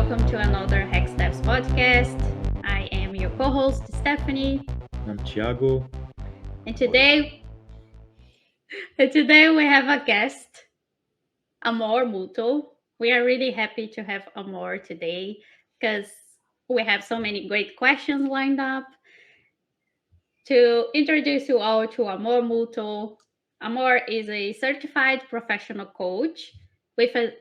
welcome to another Hack Steps podcast. I am your co-host, Stephanie, I'm Thiago. and today we have a guest, Amor Muto. We are really happy to have Amor today because we have so many great questions lined up. To introduce you all to Amor Muto, Amor is a certified professional coach with a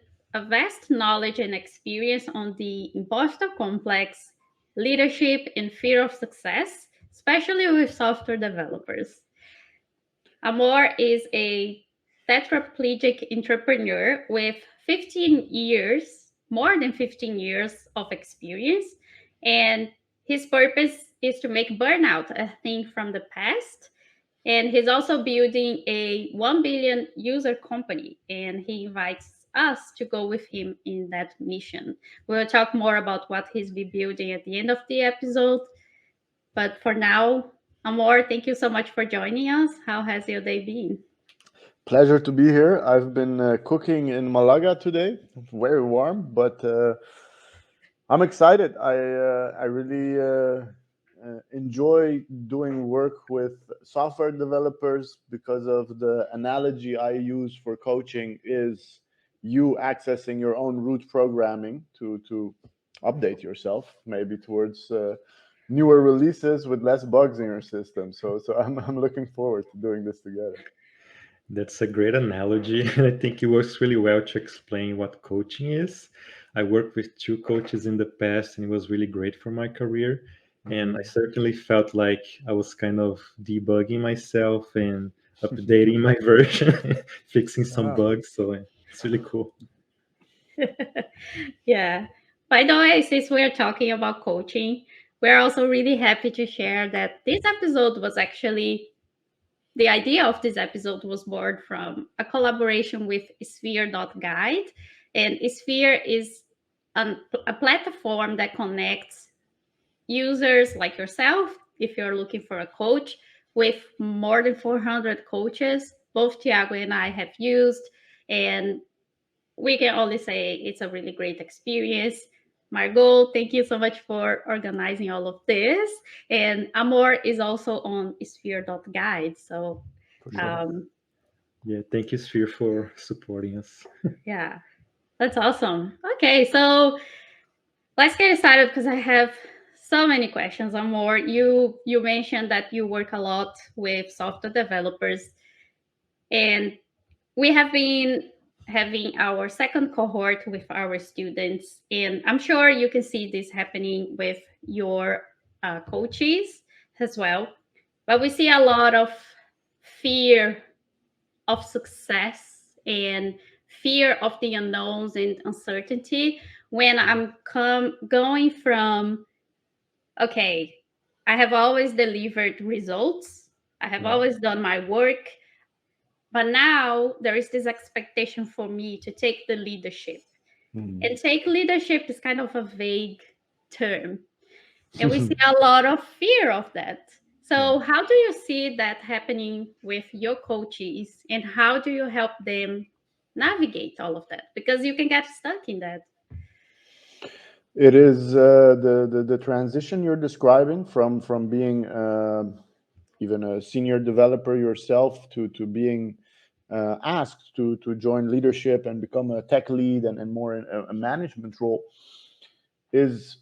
vast knowledge and experience on the imposter complex, leadership, and fear of success, especially with software developers. Amor is a tetraplegic entrepreneur with 15 years, more than 15 years of experience, and his purpose is to make burnout a thing from the past. And he's also building a 1 billion user company, and he invites us to go with him in that mission. We'll talk more about what he's be building at the end of the episode. But for now, Amor, thank you so much for joining us. How has your day been? Pleasure to be here. I've been cooking in Malaga today. Very warm, but I'm excited. I really enjoy doing work with software developers because of the analogy I use for coaching is you accessing your own root programming to update yourself, maybe towards newer releases with less bugs in your system. So I'm looking forward to doing this together. That's a great analogy, and I think it works really well to explain what coaching is. I worked with two coaches in the past, and it was really great for my career. And I certainly felt like I was kind of debugging myself and updating my version, fixing some Ah. bugs. So it's really cool. Yeah. By the way, since we're talking about coaching, we're also really happy to share that this episode was actually the idea of this episode was born from a collaboration with sphere.guide. And Sphere is a platform that connects users like yourself, if you're looking for a coach, with more than 400 coaches. Both Tiago and I have used, and we can only say it's a really great experience. Margot, thank you so much for organizing all of this. And Amor is also on sphere.guide. So, For sure. um, Yeah, thank you, Sphere, for supporting us. yeah, that's awesome. Okay, so let's get started because I have so many questions. Amor, you mentioned that you work a lot with software developers, and we have been having our second cohort with our students, and I'm sure you can see this happening with your coaches as well. But we see a lot of fear of success and fear of the unknowns and uncertainty when going from, okay, I have always delivered results, I have Yeah. always done my work, but now there is this expectation for me to take the leadership. Hmm. And take leadership is kind of a vague term. And we see a lot of fear of that. Yeah. So, how do you see that happening with your coaches, and how do you help them navigate all of that? Because you can get stuck in that. It is the transition you're describing from being even a senior developer yourself to being asked to join leadership and become a tech lead and more in a management role is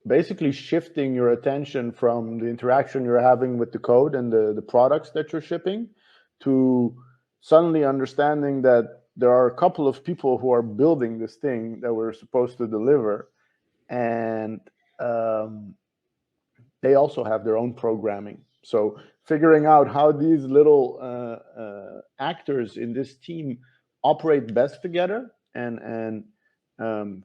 basically shifting your attention from the interaction you're having with the code and the products that you're shipping to suddenly understanding that there are a couple of people who are building this thing that we're supposed to deliver, and um, they also have their own programming. So figuring out how these little actors in this team operate best together and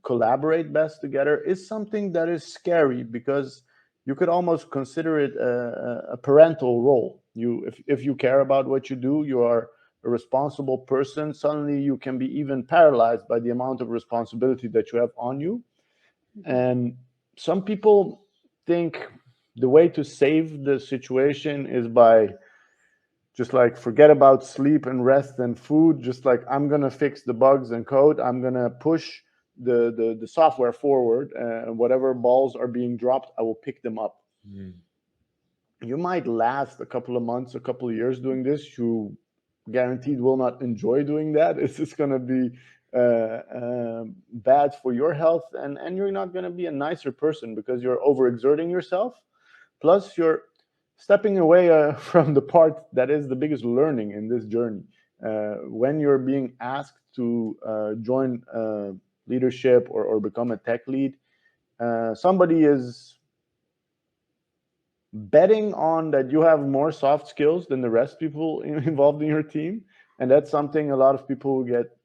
collaborate best together is something that is scary because you could almost consider it a parental role. If you care about what you do, you are a responsible person. Suddenly, you can be even paralyzed by the amount of responsibility that you have on you. And some people think the way to save the situation is by just like forget about sleep and rest and food. Just like I'm gonna fix the bugs and code. I'm gonna push the software forward, and whatever balls are being dropped, I will pick them up. Mm. You might last a couple of months, a couple of years doing this. You guaranteed will not enjoy doing that. It's just going to be bad for your health, and you're not going to be a nicer person because you're overexerting yourself. Plus, you're stepping away from the part that is the biggest learning in this journey. When you're being asked to join leadership or become a tech lead, somebody is betting on that you have more soft skills than the rest people involved in your team, and that's something a lot of people who get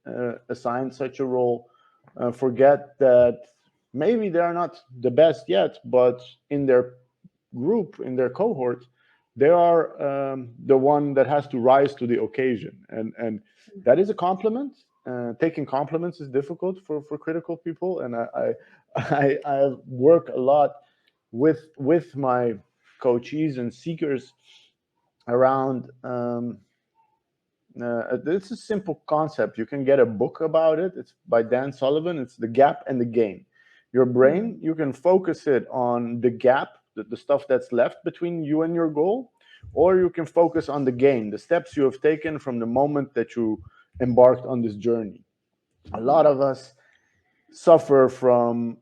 assigned such a role forget, that maybe they are not the best yet, but in their group, in their cohort, they are the one that has to rise to the occasion, and that is a compliment. Taking compliments is difficult for critical people, and I work a lot with my coachees and seekers around it's a simple concept. You can get a book about it. It's by Dan Sullivan. It's The Gap and the Gain. Your brain, you can focus it on the gap, the stuff that's left between you and your goal, or you can focus on the gain, the steps you have taken from the moment that you embarked on this journey. A lot of us suffer from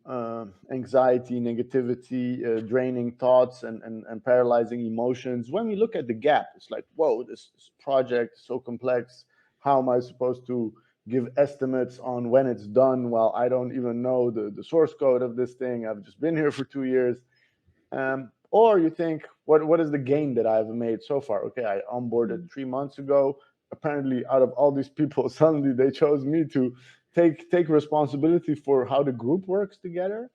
anxiety, negativity, draining thoughts, and paralyzing emotions. When we look at the gap, it's like, whoa, this project is so complex. How am I supposed to give estimates on when it's done while I don't even know the source code of this thing? I've just been here for 2 years. Or you think, what is the gain that I've made so far? Okay, I onboarded 3 months ago. Apparently, out of all these people, suddenly they chose me to take responsibility for how the group works together.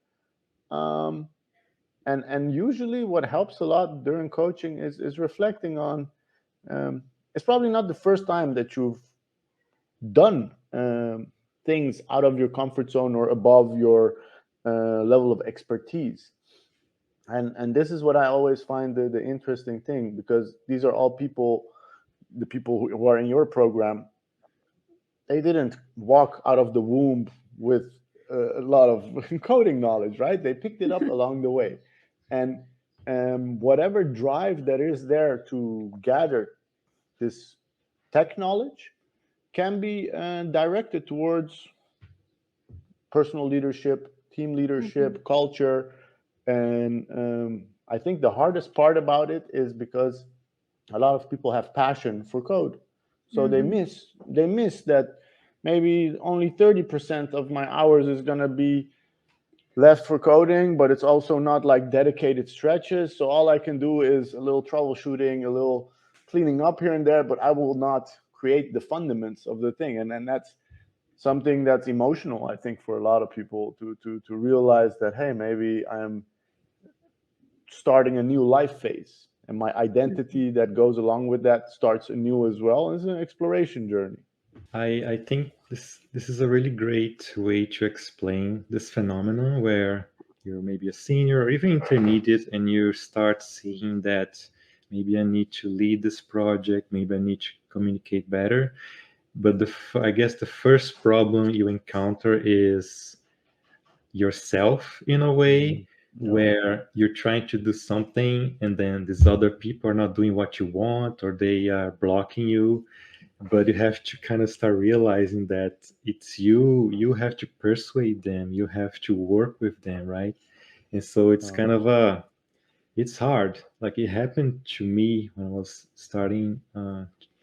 And usually, what helps a lot during coaching is reflecting on. It's probably not the first time that you've done things out of your comfort zone or above your level of expertise. And this is what I always find the interesting thing, because these are all people, the people who are in your program, they didn't walk out of the womb with a lot of coding knowledge, right? They picked it up along the way. And whatever drive that is there to gather this tech knowledge can be directed towards personal leadership, team leadership, culture. And I think the hardest part about it is because a lot of people have passion for code, so they miss that maybe only 30% of my hours is going to be left for coding, but it's also not like dedicated stretches. So all I can do is a little troubleshooting, a little cleaning up here and there, but I will not create the fundaments of the thing. And that's something that's emotional, I think, for a lot of people to realize that, hey, maybe I'm starting a new life phase, and my identity that goes along with that starts anew as well. It's an exploration journey. I think this is a really great way to explain this phenomenon where you're maybe a senior or even intermediate and you start seeing that maybe I need to lead this project, maybe I need to communicate better. But I guess the first problem you encounter is yourself in a way, Yeah. where you're trying to do something and then these other people are not doing what you want or they are blocking you. But you have to kind of start realizing that it's you have to persuade them, you have to work with them, right? And so it's kind of it's hard. Like it happened to me when I was starting,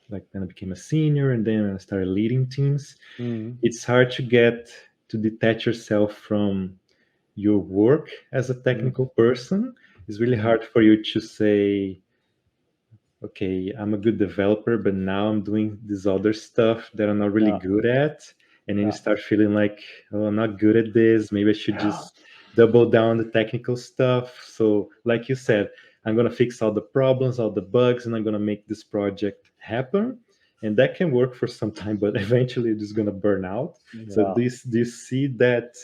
like when I became a senior and then when I started leading teams. Mhm. It's hard to get to detach yourself from your work as a Mhm. technical person. It's really Mhm. hard for you to say, okay, I'm a good developer, but now I'm doing this other stuff that I'm not really Yeah. good at. And then you Yeah. start feeling like, oh, I'm not good at this. Maybe I should Yeah. just double down on the technical stuff. So, like you said, I'm going to fix all the problems, all the bugs, and I'm going to make this project happen. And that can work for some time, but eventually you're just going to burn out. So, Yeah. do you see that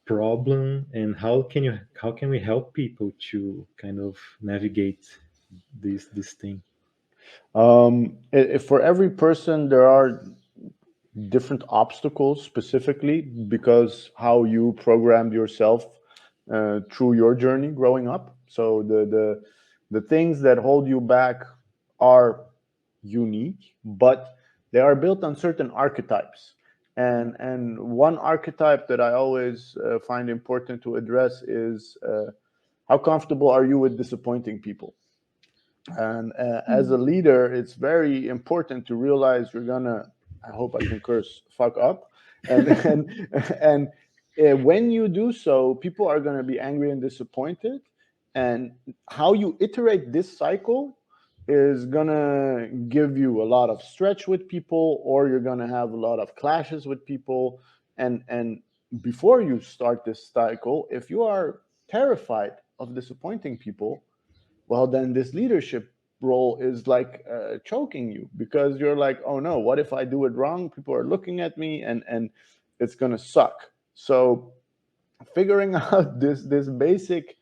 problem, and how can we help people to kind of navigate this thing? For every person, there are different obstacles specifically because how you programmed yourself through your journey growing up. So the things that hold you back are unique, but they are built on certain archetypes. And one archetype that I always find important to address is how comfortable are you with disappointing people? And as a leader, it's very important to realize you're gonna, I hope I can curse, fuck up. And when you do so, people are gonna be angry and disappointed. And how you iterate this cycle is gonna give you a lot of stretch with people, or you're gonna have a lot of clashes with people. And before you start this cycle, if you are terrified of disappointing people, well, then this leadership role is like choking you, because you're like, oh no, what if I do it wrong? People are looking at me, and it's gonna suck. So figuring out this basic,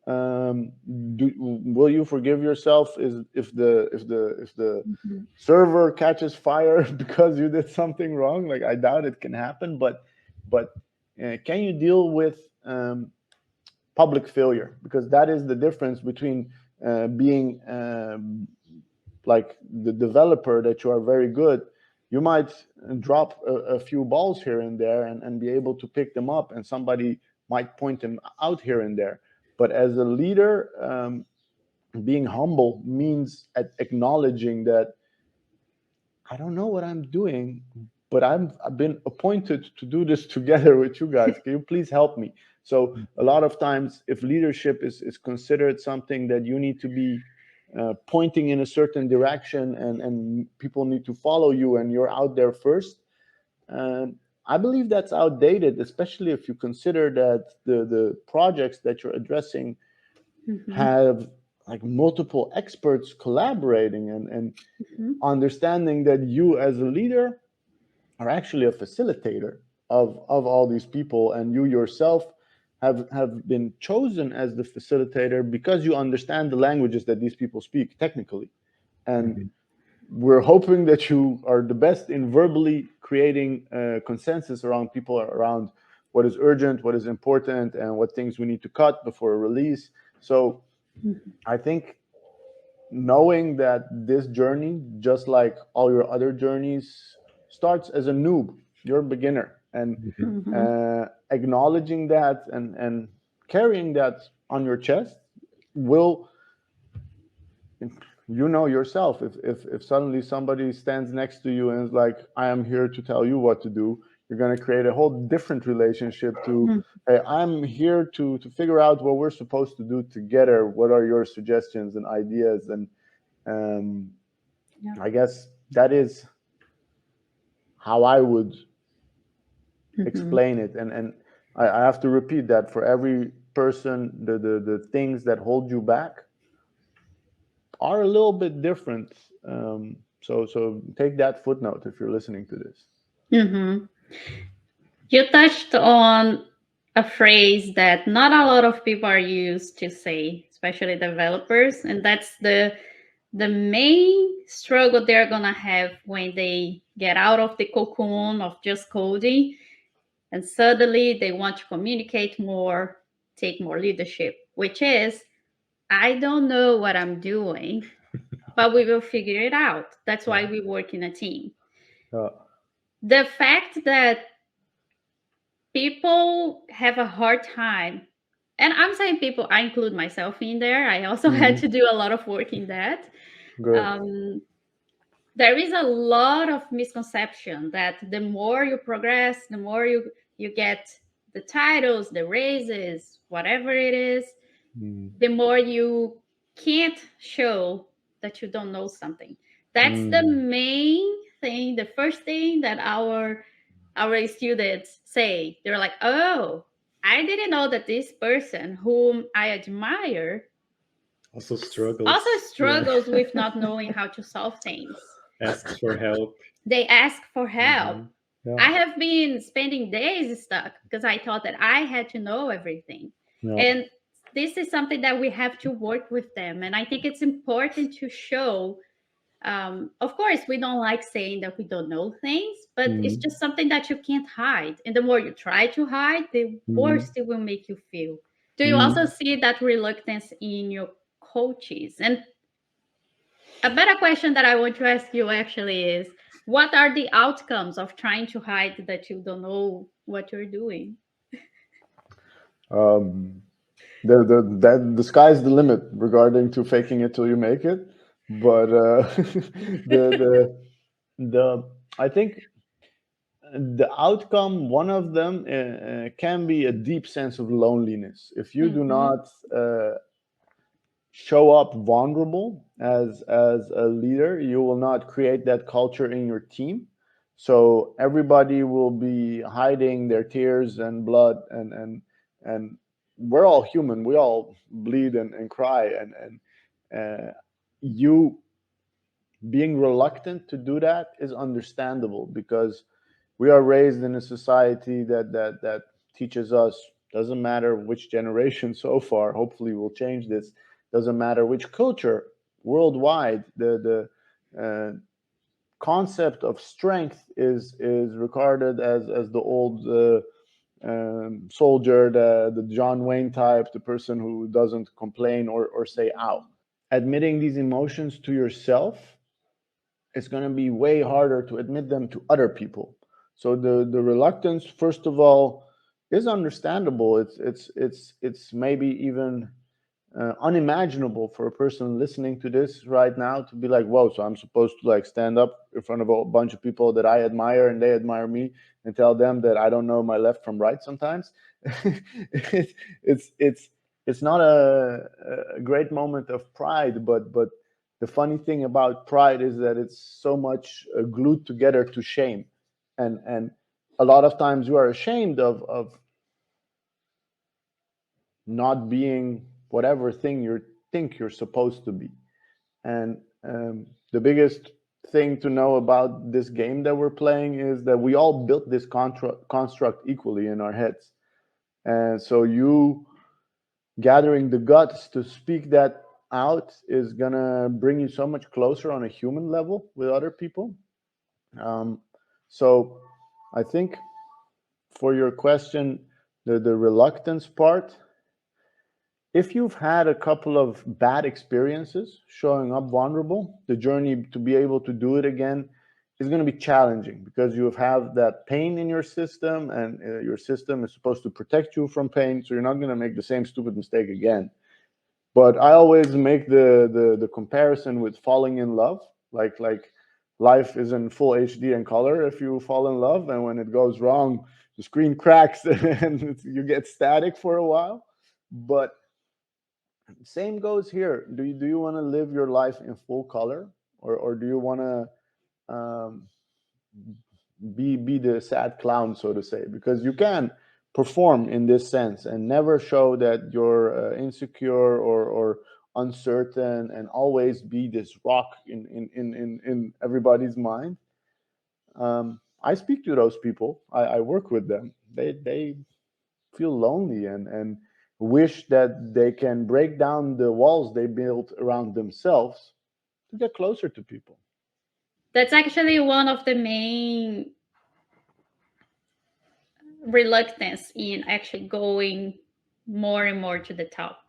will you forgive yourself is if the Mhm. server catches fire because you did something wrong. Like, I doubt it can happen, but can you deal with public failure? Because that is the difference between being like the developer, that you are very good. You might drop a few balls here and there, and be able to pick them up, and somebody might point them out here and there. But as a leader, being humble means acknowledging that I don't know what I'm doing, but I've been appointed to do this together with you guys. Can you please help me? So a lot of times, if leadership is considered something that you need to be pointing in a certain direction, and people need to follow you, and you're out there first, I believe that's outdated, especially if you consider that the projects that you're addressing Mhm. have like multiple experts collaborating, and Mhm. understanding that you as a leader are actually a facilitator of all these people, and you yourself have been chosen as the facilitator because you understand the languages that these people speak technically. And Mhm. we're hoping that you are the best in verbally creating consensus around people, around what is urgent, what is important, and what things we need to cut before a release. So Mhm. I think knowing that this journey, just like all your other journeys, starts as a noob. You're a beginner, and Mhm. Mhm. acknowledging that, and carrying that on your chest will, you know yourself, if suddenly somebody stands next to you and is like, I am here to tell you what to do, you're going to create a whole different relationship to, Mhm. hey, I'm here to figure out what we're supposed to do together. What are your suggestions and ideas? And um, Yeah. I guess that is how I would Mhm. explain it. And I have to repeat that for every person, the things that hold you back are a little bit different. So take that footnote if you're listening to this. Mhm. You touched on a phrase that not a lot of people are used to say, especially developers, and that's the main struggle they're gonna have when they get out of the cocoon of just coding, and suddenly they want to communicate more, take more leadership, which is, I don't know what I'm doing, but we will figure it out. That's why Yeah. we work in a team. Uh, The fact that people have a hard time, and I'm saying people, I include myself in there. I also had mhm. to do a lot of work in that. Good. Um, there is a lot of misconception that the more you progress, the more you get the titles, the raises, whatever it is, Mm. the more you can't show that you don't know something. That's the Mm. main thing, the first thing that our students say. They're like, oh, I didn't know that this person whom I admire Also also struggles. Yeah. struggles with not knowing how to solve things. Asks for help. They ask for help. Hmm. Yeah. I have been spending days stuck because I thought that I had to know everything. Yeah. And this is something that we have to work with them. And I think it's important to show Of course, we don't like saying that we don't know things, but it's Mhm. just something that you can't hide. And the more you try to hide, the worse Mhm. it will make you feel. Do you also Mhm. see that reluctance in your coaches? And a better question that I want to ask you actually is, what are the outcomes of trying to hide that you don't know what you're doing? Um, the sky's the limit regarding to faking it till you make it. But the I think the outcome, one of them, can be a deep sense of loneliness if you do Mm-hmm. not show up vulnerable as a leader. You will not create that culture in your team, so everybody will be hiding their tears and blood, and we're all human, we all bleed and cry, and you being reluctant to do that is understandable, because we are raised in a society that teaches us, doesn't matter which generation so far, hopefully we'll change this, doesn't matter which culture worldwide, the concept of strength is regarded as the old soldier, the John Wayne type, the person who doesn't complain or say out. Admitting these emotions to yourself, it's going to be way harder to admit them to other people. So the reluctance, first of all, is understandable. It's maybe even unimaginable for a person listening to this right now to be like, whoa, so I'm supposed to like stand up in front of a bunch of people that I admire and they admire me and tell them that I don't know my left from right sometimes. it's it's it's not a great moment of pride, but the funny thing about pride is that it's so much glued together to shame, and a lot of times you are ashamed of not being whatever thing you think you're supposed to be. And the biggest thing to know about this game that we're playing is that we all built this construct equally in our heads. And so you gathering the guts to speak that out is gonna bring you so much closer on a human level with other people. Um, so I think for your question, the reluctance part, if you've had a couple of bad experiences showing up vulnerable, the journey to be able to do it again is going to be challenging, because you have that pain in your system, and your system is supposed to protect you from pain, so you're not going to make the same stupid mistake again. But I always make the comparison with falling in love. Like life is in full HD and color if you fall in love, and when it goes wrong, the screen cracks and you get static for a while. But same goes here. Do you want to live your life in full color, or do you want to be the sad clown, so to say? Because you can perform in this sense and never show that you're insecure or uncertain, and always be this rock in everybody's mind. I speak to those people. I work with them. They feel lonely and wish that they can break down the walls they built around themselves to get closer to people. That's actually one of the main reluctance in actually going more and more to the top,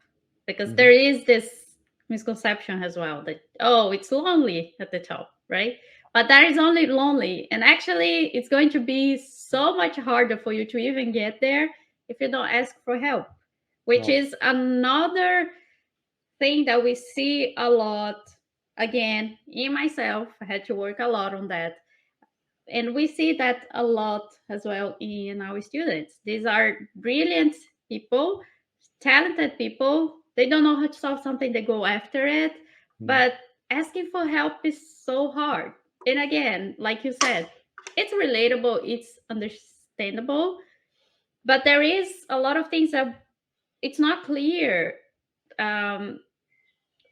because there Mhm. is this misconception as well that, oh, it's lonely at the top, right? But that is only lonely, and actually it's going to be so much harder for you to even get there if you don't ask for help, which No. is another thing that we see a lot. Again, in myself, I had to work a lot on that, and we see that a lot as well in our students. These are brilliant people, talented people. They don't know how to solve something, they go after it. Mhm. But asking for help is so hard. And again, like you said, it's relatable, it's understandable, but there is a lot of things that it's not clear, um,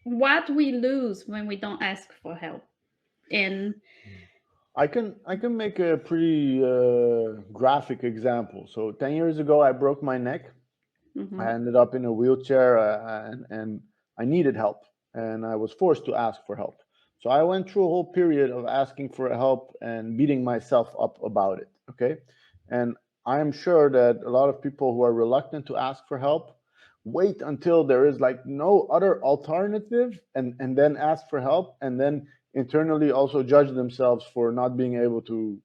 what we lose when we don't ask for help. And I can make a pretty graphic example. So 10 years ago, I broke my neck. I mhm, ended up in a wheelchair, and I needed help, and I was forced to ask for help. So I went through a whole period of asking for help and beating myself up about it. Okay. And I am sure that a lot of people who are reluctant to ask for help wait until there is like no other alternative, and then ask for help, and then internally also judge themselves for not being able to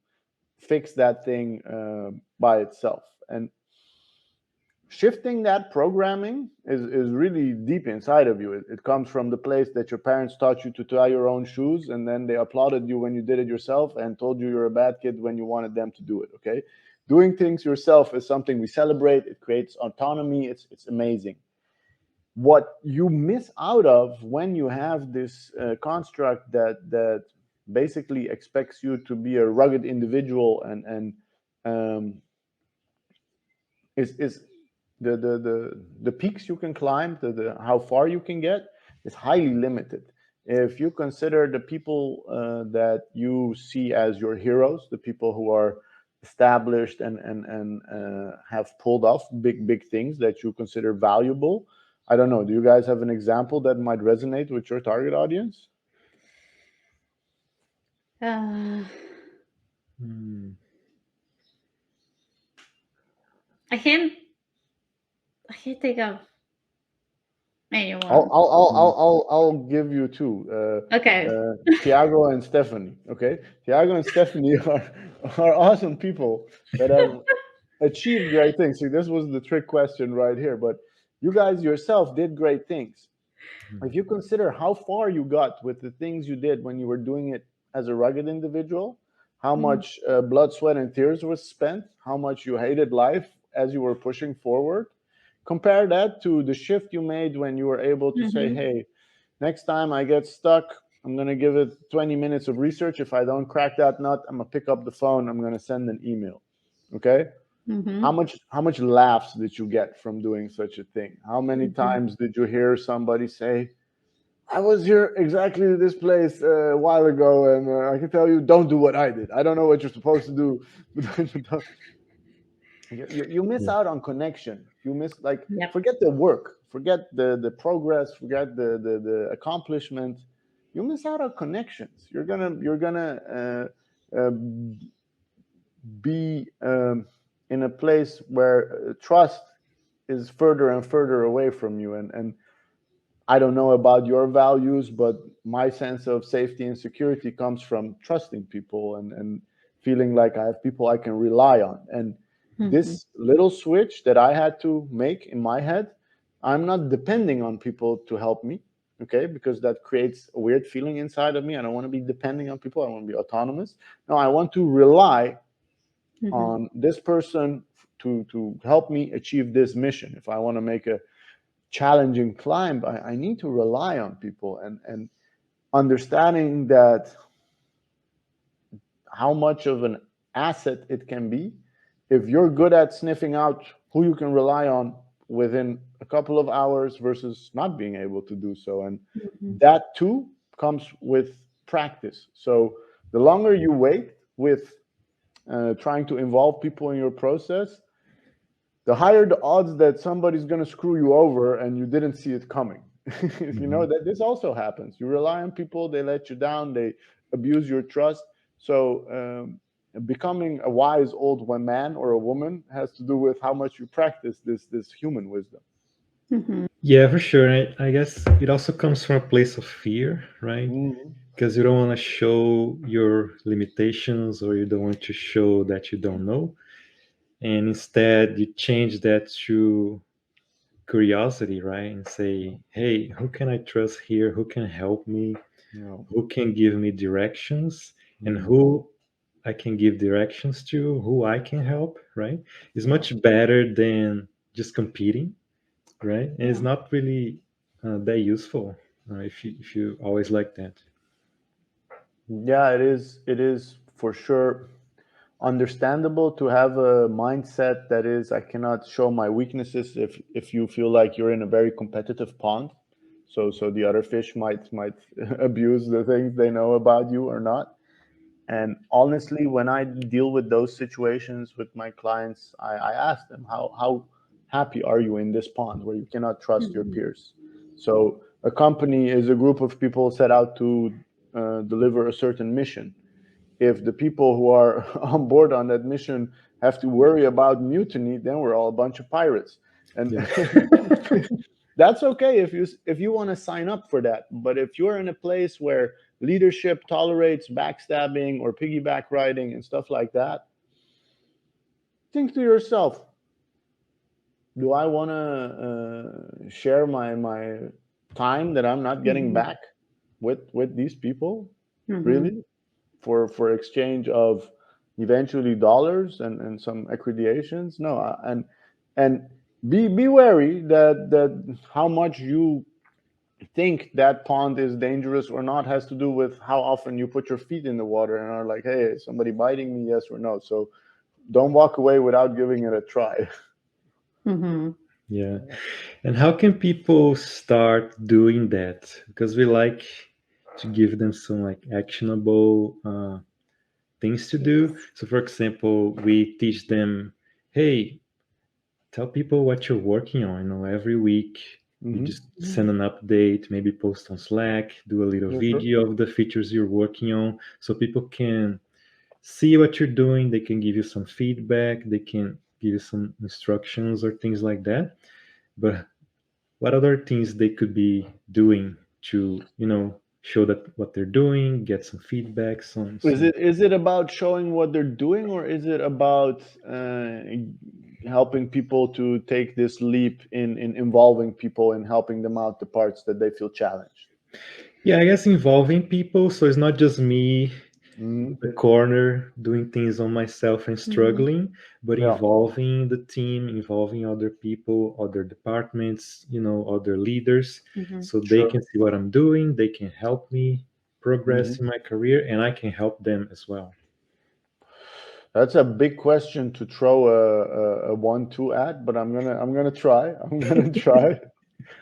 fix that thing by itself. And shifting that programming is really deep inside of you. It comes from the place that your parents taught you to tie your own shoes, and then they applauded you when you did it yourself and told you you're a bad kid when you wanted them to do it. Okay, doing things yourself is something we celebrate. It creates autonomy. It's amazing. What you miss out of when you have this construct that basically expects you to be a rugged individual, and um, is the peaks you can climb, the how far you can get is highly limited. If you consider the people that you see as your heroes, the people who are established and have pulled off big things that you consider valuable, I don't know. Do you guys have an example that might resonate with your target audience? Uh, Hmm. I can't. I can't think of I'll anyone. I'll I'll Hmm. I'll, I'll I'll give you two. Okay. Tiago and Stephanie. Okay, Tiago and Stephanie are awesome people that have achieved great things. See, this was the trick question right here. But you guys yourself did great things. If you consider how far you got with the things you did when you were doing it as a rugged individual, how Mm-hmm. much blood, sweat, and tears was spent, how much you hated life as you were pushing forward, compare that to the shift you made when you were able to say, Mm-hmm. hey, next time I get stuck, I'm going to give it 20 minutes of research. If I don't crack that nut, I'm going to pick up the phone, I'm going to send an email. Okay? Mm-hmm. How much laughs did you get from doing such a thing? How many Mm-hmm. times did you hear somebody say, I was here exactly this place a while ago, and I can tell you, don't do what I did. I don't know what you're supposed to do, but you miss Yeah. out on connection. You miss, like, Yep. forget the work, forget the progress, forget the accomplishment. You miss out on connections. You're gonna be in a place where trust is further and further away from you, and I don't know about your values, but my sense of safety and security comes from trusting people, and feeling like I have people I can rely on. And Mm-hmm. this little switch that I had to make in my head, I'm not depending on people to help me, okay? Because that creates a weird feeling inside of me. I don't want to be depending on people. I want to be autonomous. No, I want to rely Mm-hmm. on this person to help me achieve this mission. If I want to make a challenging climb, I need to rely on people, and understanding that how much of an asset it can be if you're good at sniffing out who you can rely on within a couple of hours versus not being able to do so. And Mm-hmm. that too comes with practice. So the longer you wait with trying to involve people in your process, the higher the odds that somebody's going to screw you over and you didn't see it coming. You know Mhm. that this also happens. You rely on people, they let you down, they abuse your trust. So becoming a wise old man or a woman has to do with how much you practice this human wisdom. Mm-hmm. Yeah, for sure. I guess it also comes from a place of fear, right? Mhm. Because you don't want to show your limitations, or you don't want to show that you don't know. And instead, you change that to curiosity, right? And say, hey, who can I trust here? Who can help me? Yeah. Who can give me directions? And Mhm. who I can give directions to, who I can help, right? Is Yeah. much better than just competing, right? And it's Yeah. not really that useful if you always like that. Yeah, it is. It is for sure understandable to have a mindset that is, I cannot show my weaknesses if you feel like you're in a very competitive pond. So the other fish might abuse the things they know about you or not. And honestly, when I deal with those situations with my clients, I ask them, how happy are you in this pond where you cannot trust your Mm-hmm. peers? So a company is a group of people set out to deliver a certain mission. If the people who are on board on that mission have to worry about mutiny, then we're all a bunch of pirates. And Yeah. that's okay if you want to sign up for that. But if you're in a place where leadership tolerates backstabbing or piggyback riding and stuff like that, think to yourself, do I want to share my time that I'm not getting Mhm. back with these people, Mhm. really, for exchange of eventually dollars and some accreditations? No. And be wary that how much you think that pond is dangerous or not has to do with how often you put your feet in the water and are like, hey, is somebody biting me, yes or no? So don't walk away without giving it a try. Mhm. Yeah. And how can people start doing that? Because we like to give them some like actionable things to do. So, for example, we teach them, hey, tell people what you're working on. You know, every week you Mm-hmm. just send an update, maybe post on Slack, do a little Yeah, sure. video of the features you're working on, so people can see what you're doing. They can give you some feedback. They can give you some instructions or things like that. But what other things they could be doing to, show that what they're doing, get some feedback, some. Is it about showing what they're doing, or is it about helping people to take this leap in involving people and helping them out the parts that they feel challenged? Yeah, I guess involving people, so it's not just me Mm-hmm. in the corner doing things on myself and Mhm. struggling, but Yeah, involving the team, involving other people, other departments, other leaders, Mhm. so they sure. can see what I'm doing, they can help me progress Mm-hmm. in my career, and I can help them as well. That's a big question to throw a 1-2 at, but I'm gonna try. I'm gonna try.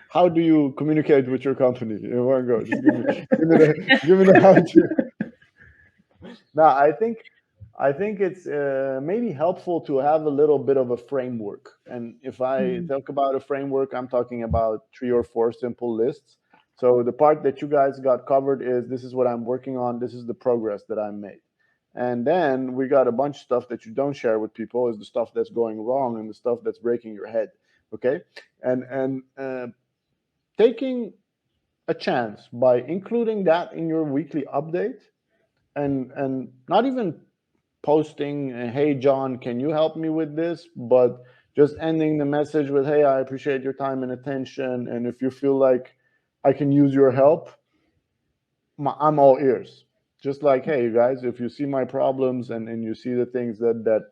How do you communicate with your company in one go? Just give me the how to. No, I think it's maybe helpful to have a little bit of a framework. And if I Mhm. talk about a framework, I'm talking about 3 or 4 simple lists. So the part that you guys got covered is this is what I'm working on. This is the progress that I made. And then we got a bunch of stuff that you don't share with people is the stuff that's going wrong and the stuff that's breaking your head. Okay, and taking a chance by including that in your weekly update and not even posting, hey, John, can you help me with this? But just ending the message with, hey, I appreciate your time and attention. And if you feel like I can use your help, I'm all ears. Just like, hey, you guys, if you see my problems and you see the things that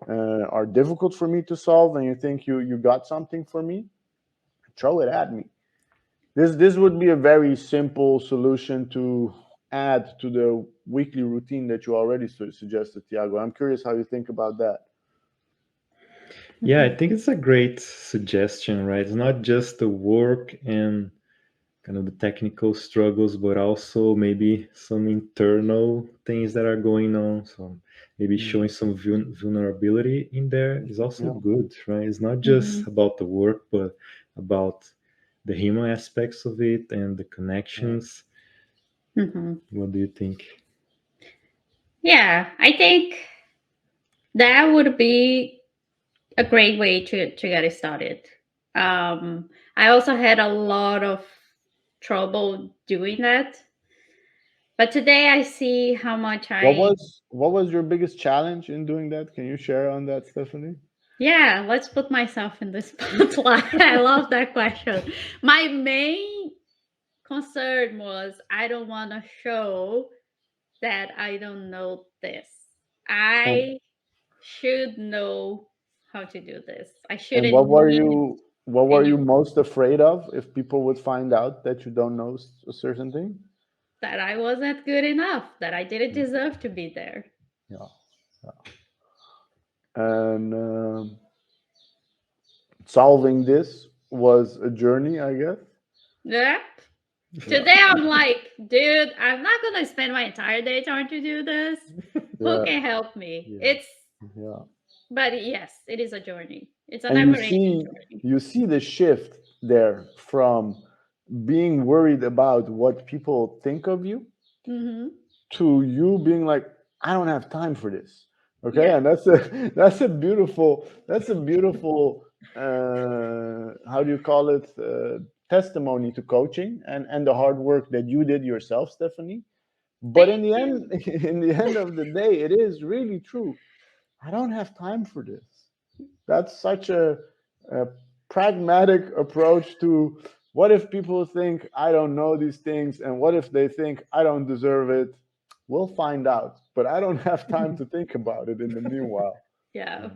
are difficult for me to solve and you think you got something for me, throw it at me. This would be a very simple solution to add to the weekly routine that you already suggested, Tiago. I'm curious how you think about that. Yeah, I Mhm. think it's a great suggestion, right? It's not just the work and kind of the technical struggles, but also maybe some internal things that are going on. So maybe Mm, showing some vulnerability in there is also yeah. good, right? It's not just Mhm. about the work, but about the human aspects of it and the Yeah. connections. Mhm. What do you think? Yeah, I think that would be a great way to get it started. I also had a lot of trouble doing that, but today I see how much What I. was your biggest challenge in doing that? Can you share on that, Stephanie? Yeah, let's put myself in the spotlight. I love that question. My main concern was I don't want to show that I don't know this. And I should know how to do this. I and shouldn't need what were you any most afraid of if people would find out that you don't know a certain thing? that I wasn't good enough, that I didn't Mm, deserve to be there. yeah. And solving this was a journey, I guess. Yeah. Yeah. Today I'm like, dude, I'm not gonna spend my entire day trying to do this. Who Yeah. can help me? Yeah. It's Yeah. but yes, it is a journey. It's a And you never-ending see journey. you see the shift there from being worried about what people think of you, Mm-hmm. to you being like, I don't have time for this. Okay, Yeah. and that's a beautiful how do you call it, testimony to coaching and the hard work that you did yourself, Stephanie. But in Thank the you. end, in the end of the day, it is really true. I don't have time for this. That's such a pragmatic approach to what if people think I don't know these things, and what if they think I don't deserve it? We'll find out, but I don't have time to think about it in the meanwhile. Yeah.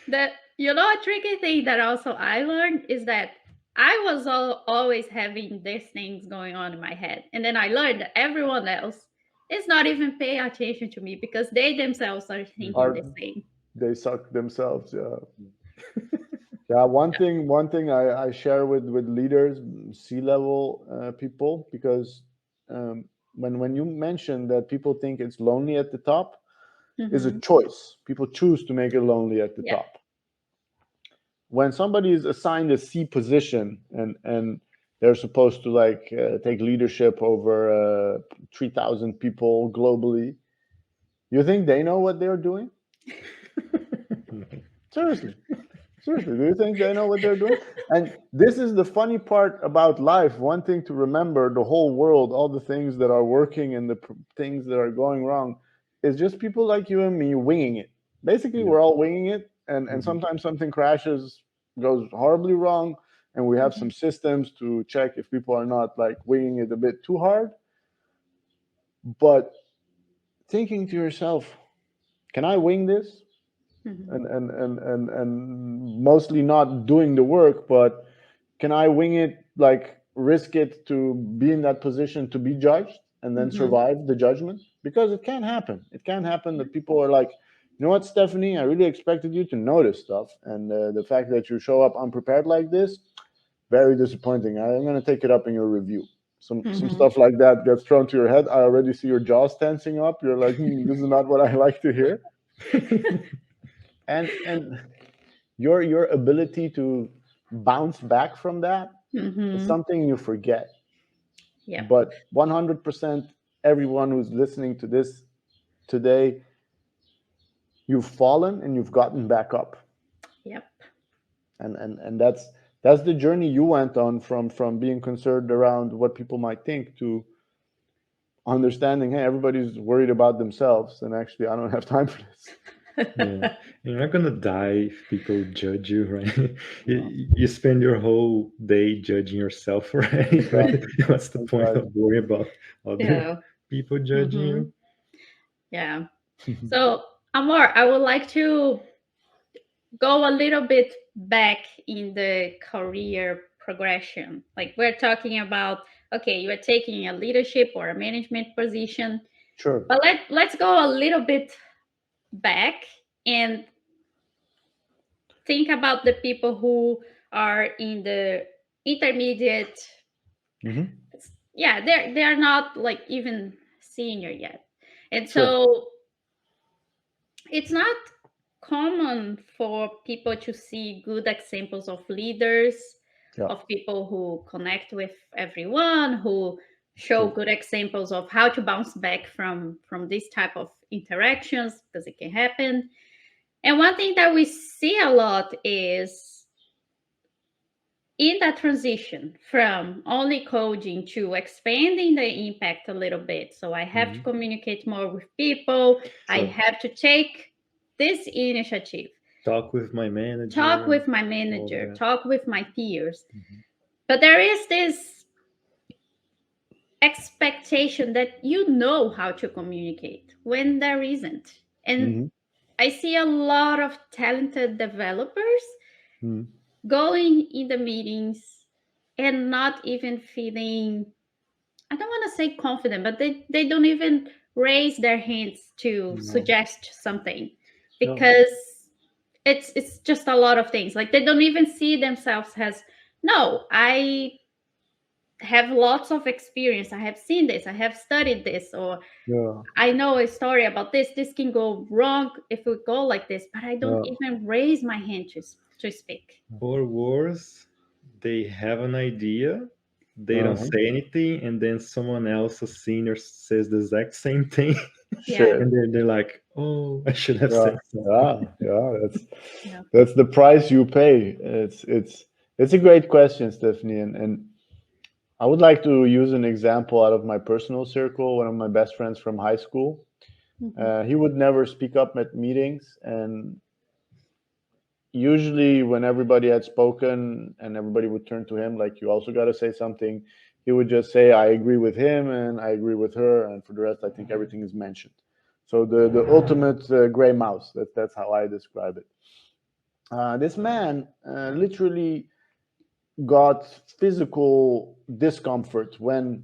That, a tricky thing that also I learned is that I was always having these things going on in my head. And then I learned that everyone else is not even paying attention to me because they themselves are thinking the Are same. they suck themselves? Yeah. Yeah, one thing I share with leaders, C-level people, because when you mention that people think it's lonely at the top, is a Mm-hmm. choice. People choose to make it lonely at the Yeah. top. When somebody is assigned a C position and they're supposed to like take leadership over 3,000 people globally, you think they know what they're doing? Seriously. Seriously, do you think they know what they're doing? And this is the funny part about life. One thing to remember, the whole world, all the things that are working and the things that are going wrong, is just people like you and me winging it. Basically, Yeah. we're all winging it, and Mhm. sometimes something crashes, goes horribly wrong, and we have Mm-hmm. some systems to check if people are not like winging it a bit too hard. But thinking to yourself, can I wing this? Mm-hmm. And mostly not doing the work, but can I wing it, like risk it to be in that position to be judged and then Mm-hmm. survive the judgment? Because it can happen. It can happen that people are like, you know what, Stephanie, I really expected you to know this stuff. And the fact that you show up unprepared like this, very disappointing. I'm going to take it up in your review. Some Mm-hmm. stuff like that gets thrown to your head. I already see your jaws tensing up. You're like, this is not what I like to hear. And your ability to bounce back from that is Mm-hmm. something you forget. Yep. But 100% everyone who's listening to this today, you've fallen and you've gotten back up. Yep. And that's the journey you went on, from being concerned around what people might think to understanding, hey, everybody's worried about themselves, and actually I don't have time for this. Yeah, you're not gonna die if people judge you, right? No, You spend your whole day judging yourself, right? exactly. What's the point of Exactly. worrying about other Yeah. people judging Mm-hmm. you? Yeah. So, Amor, I would like to go a little bit back in the career progression. Like we're talking about, okay, you are taking a leadership or a management position, Sure. but let's go a little bit back and think about the people who are in the intermediate. Hmm. Yeah, they're not like even senior yet. And Sure. so it's not common for people to see good examples of leaders, Yeah. of people who connect with everyone, who show True. good examples of how to bounce back from this type of interactions, because it can happen. And one thing that we see a lot is in that transition from only coding to expanding the impact a little bit. So I have to Hmm. communicate more with people. I Sure. have to take this initiative, Talk with my talk manager, with my all manager, that. talk with my peers. Mhm. But there is this expectation that you know how to communicate when there isn't. And Hmm. I see a lot of talented developers Hmm. going in the meetings and not even feeling, I don't want to say confident, but they don't even raise their hands to No. suggest something No. because it's just a lot of things. Like they don't even see themselves as, no, I have lots of experience. I have seen this. I have studied this, or Yeah. I know a story about this. This can go wrong if we go like this, but I don't Yeah. even raise my hand to speak. Or worse, they have an idea, they don't Uh-huh. say anything, and then someone else, a senior, says the exact same thing, Yeah. Shit. and they're like, "Oh, I should have Yeah, said something." yeah, yeah. Yeah. That's the price you pay. It's a great question, Stephanie, and I would like to use an example out of my personal circle. One of my best friends from high school, Mhm. he would never speak up at meetings, and usually when everybody had spoken and everybody would turn to him, like, you also got to say something, he would just say, I agree with him and I agree with her, and for the rest I think everything is mentioned. So the ultimate gray mouse. That's how I describe it. This man literally got physical discomfort when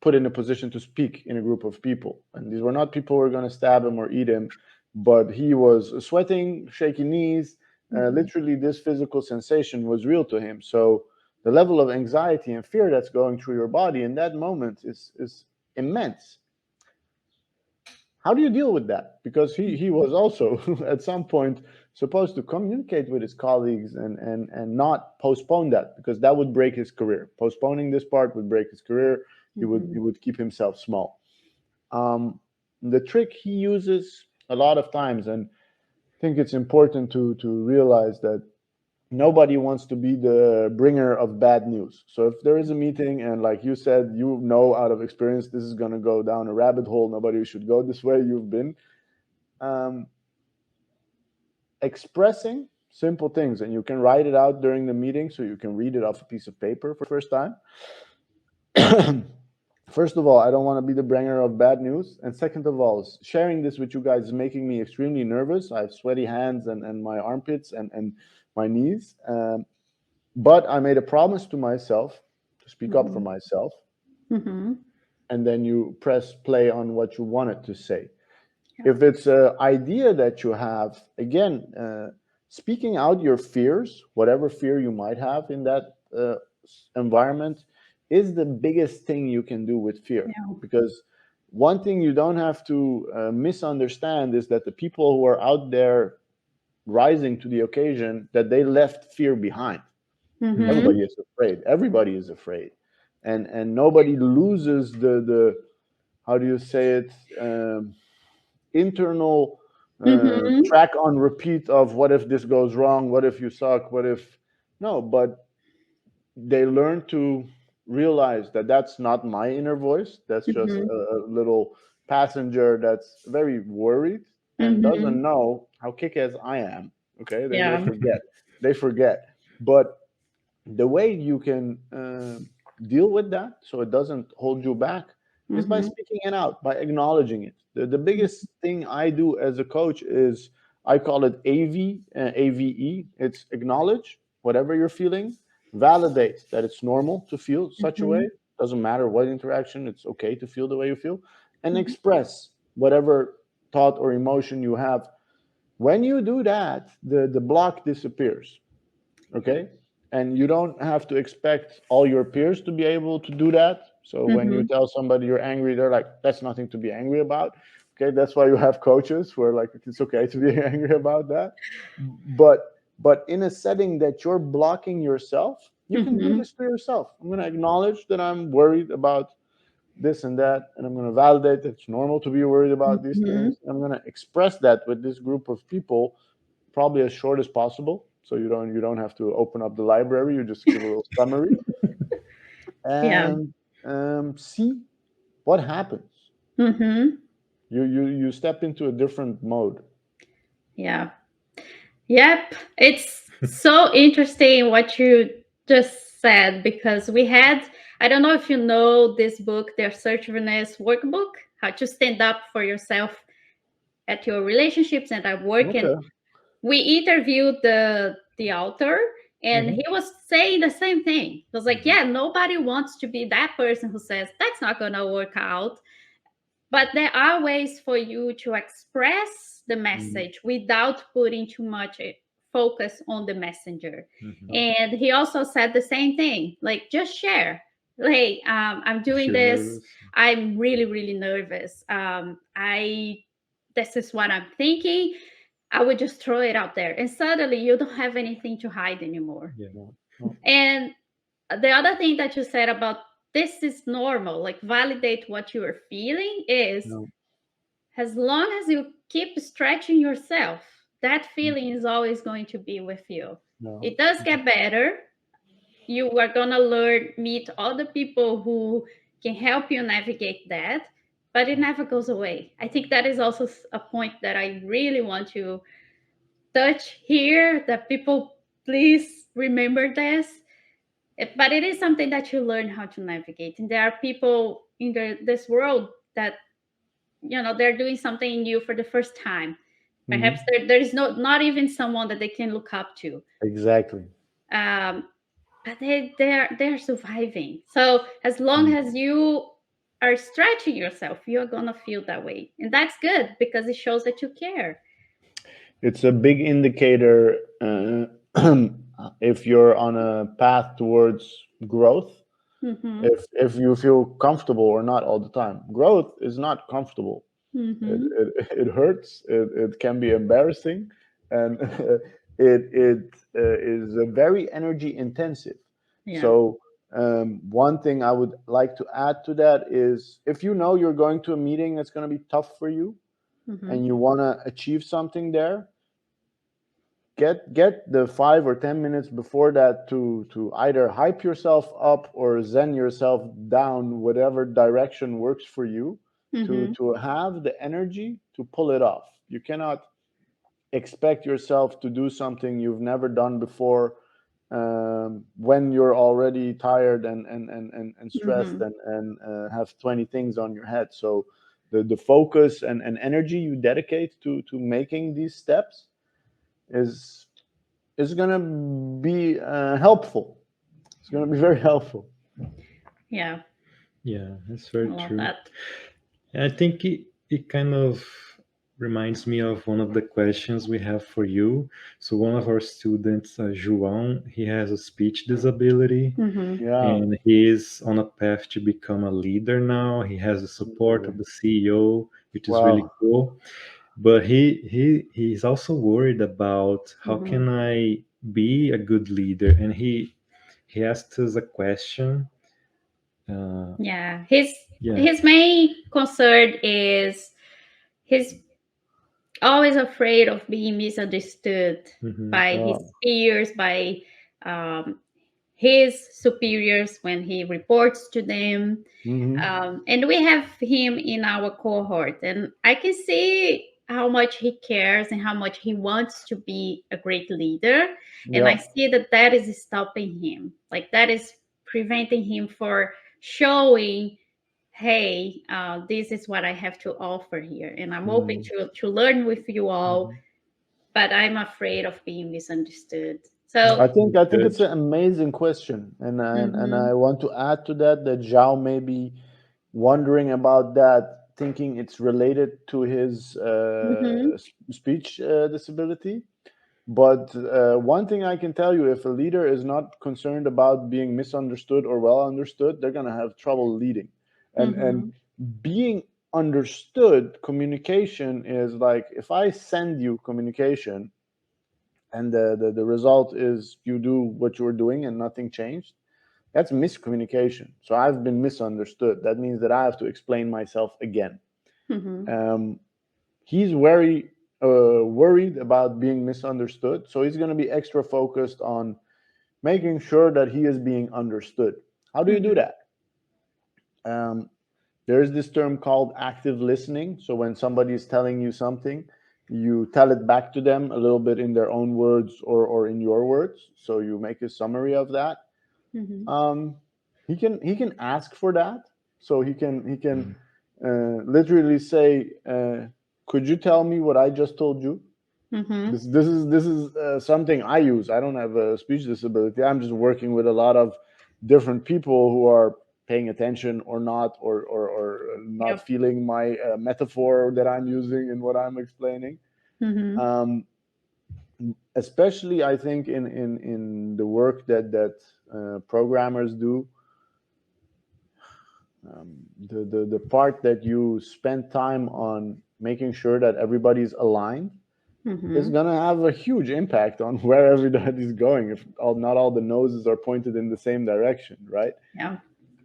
put in a position to speak in a group of people. And these were not people who were going to stab him or eat him, but he was sweating, shaky knees. Mhm. Literally, this physical sensation was real to him. So the level of anxiety and fear that's going through your body in that moment is immense. How do you deal with that? Because he was also at some point supposed to communicate with his colleagues and not postpone that, because that would break his career. Postponing this part would break his career. He Mhm. would keep himself small. The trick he uses a lot of times, and I think it's important to realize that nobody wants to be the bringer of bad news. So if there is a meeting and, like you said, you know out of experience this is going to go down a rabbit hole, nobody should go this way, you've been um, expressing simple things, and you can write it out during the meeting so you can read it off a piece of paper for the first time. First of all, I don't want to be the bringer of bad news, and second of all, sharing this with you guys is making me extremely nervous. I have sweaty hands and my armpits and my knees, but I made a promise to myself to speak up for Mhm. myself, Mhm. and then you press play on what you wanted to say. Yeah. If it's an idea that you have, again, speaking out your fears, whatever fear you might have in that environment, is the biggest thing you can do with fear. Yeah. Because one thing you don't have to misunderstand is that the people who are out there rising to the occasion, that they left fear behind. Mhm. Everybody is afraid. Everybody is afraid, and nobody loses the how do you say it, internal Mhm. track on repeat of what if this goes wrong, what if you suck, what if no, but they learn to realize that that's not my inner voice, that's just Mhm. a little passenger that's very worried and doesn't Mhm. know how kick-ass I am. Okay, they Yeah. forget, they forget. But the way you can deal with that so it doesn't hold you back is by Mhm. speaking it out, by acknowledging it. The biggest thing I do as a coach is, I call it AVE. It's acknowledge whatever you're feeling, validate that it's normal to feel such a way. Mhm. Doesn't matter what interaction, it's okay to feel the way you feel, and Mhm. express whatever thought or emotion you have. When you do that, the block disappears. Yeah. Okay, and you don't have to expect all your peers to be able to do that. So when you Mhm. tell somebody you're angry, they're like, that's nothing to be angry about. Okay, that's why you have coaches who are like, it's okay to be angry about that. But in a setting that you're blocking yourself, you can do Mhm. this to yourself. I'm going to acknowledge that I'm worried about this and that, and I'm going to validate that it's normal to be worried about these Mhm. things. I'm going to express that with this group of people, probably as short as possible, so you don't have to open up the library. You just give a little summary Yeah. and see what happens. Mhm. You step into a different mode. Yeah. Yep. It's so interesting what you just said, because we had, I don't know if you know this book, the Assertiveness Workbook, how to stand up for yourself at your relationships and at work. And Okay. we interviewed the author, and Hmm. he was saying the same thing. He was like, Mhm. yeah, nobody wants to be that person who says that's not gonna work out. But there are ways for you to express the Mhm. message without putting too much focus on the messenger. Mhm. And he also said the same thing, like, just share. Like, I'm If doing you're this. nervous. I'm really, really nervous. I This is what I'm thinking. I would just throw it out there, and suddenly you don't have anything to hide anymore. Yeah. No, no. And the other thing that you said about this is normal, like validate what you are feeling, is No, as long as you keep stretching yourself, that mm, feeling is always going to be with you. no. It does get better. You are gonna learn, meet other people who can help you navigate that, but it never goes away. I think that is also a point that I really want to touch here, that people please remember this. But it is something that you learn how to navigate, and there are people in this world that, they're doing something new for the first time. Perhaps Mhm. there is not even someone that they can look up to. Exactly. um, but they're surviving. So as long Mm. as you are stretching yourself, you're gonna feel that way, and that's good because it shows that you care. It's a big indicator if you're on a path towards growth. Mm-hmm. If you feel comfortable or not all the time, growth is not comfortable. Mm-hmm. It hurts. It can be embarrassing, and it is very energy intensive. Yeah. So one thing I would like to add to that is, if you know you're going to a meeting that's going to be tough for you Mm-hmm. and you want to achieve something there, get the 5 or 10 minutes before that to either hype yourself up or zen yourself down, whatever direction works for you, Mm-hmm. to have the energy to pull it off. You cannot expect yourself to do something you've never done before, when you're already tired and stressed Mm-hmm. and have 20 things on your head. So the focus and energy you dedicate to making these steps is gonna be helpful. It's gonna be very helpful. Yeah, Yeah, that's I very love true. that. I think it kind of reminds me of one of the questions we have for you. So one of our students, João, he has a speech disability Mm-hmm. Yeah, and he is on a path to become a leader now. He has the support of the CEO, which is really wow. cool. But he's also worried about how Mm-hmm. can I be a good leader, and he asked us a question. Uh, Yeah, his yeah. his main concern is he's always afraid of being misunderstood Hmm. by his Oh, peers, by um, his superiors when he reports to them. mm-hmm. And we have him in our cohort, and I can see how much he cares and how much he wants to be a great leader. And I Yeah. see that that is stopping him, like that is preventing him for showing, hey, this is what I have to offer here, and I'm open Mm. to learn with you all, Mhm. but I'm afraid of being misunderstood. So, I think Good. it's an amazing question, and mm-hmm, I want to add to that that Zhao may be wondering about that, thinking it's related to his mm-hmm, speech disability. But one thing I can tell you, if a leader is not concerned about being misunderstood or well understood, they're going to have trouble leading. And mm-hmm, being understood, communication is like, if I send you communication and the result is you do what you were doing and nothing changed, that's miscommunication. So I've been misunderstood. That means that I have to explain myself again. mm-hmm, Um, he's very worried about being misunderstood, so he's going to be extra focused on making sure that he is being understood. How do you do mm-hmm, that? um, there is this term called active listening. So when somebody is telling you something, you tell it back to them a little bit in their own words or in your words, so you make a summary of that. mm-hmm, um, he can ask for that. So he can literally say, could you tell me what I just told you? mm-hmm. This is something I use. I don't have a speech disability. I'm just working with a lot of different people who are paying attention or not, or not Yep. feeling my metaphor that I'm using in what I'm explaining. Mm-hmm. Um, especially, I think in the work that programmers do, the part that you spend time on making sure that everybody's aligned is Mm-hmm. going to have a huge impact on where everybody's going if not all the noses are pointed in the same direction, right? Yeah.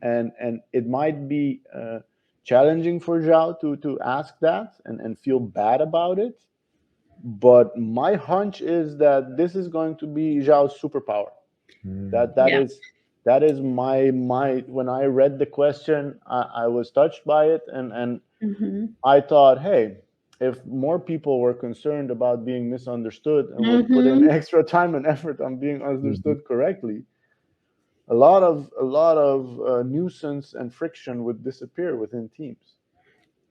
And it might be challenging for Zhao to ask that and feel bad about it. But my hunch is that this is going to be Zhao's superpower. Mm. That that Yeah. is that is my when I read the question, I was touched by it, and Mm-hmm. I thought, hey, if more people were concerned about being misunderstood and would put in Mm-hmm. extra time and effort on being Mhm. understood correctly, a lot of nuisance and friction would disappear within teams.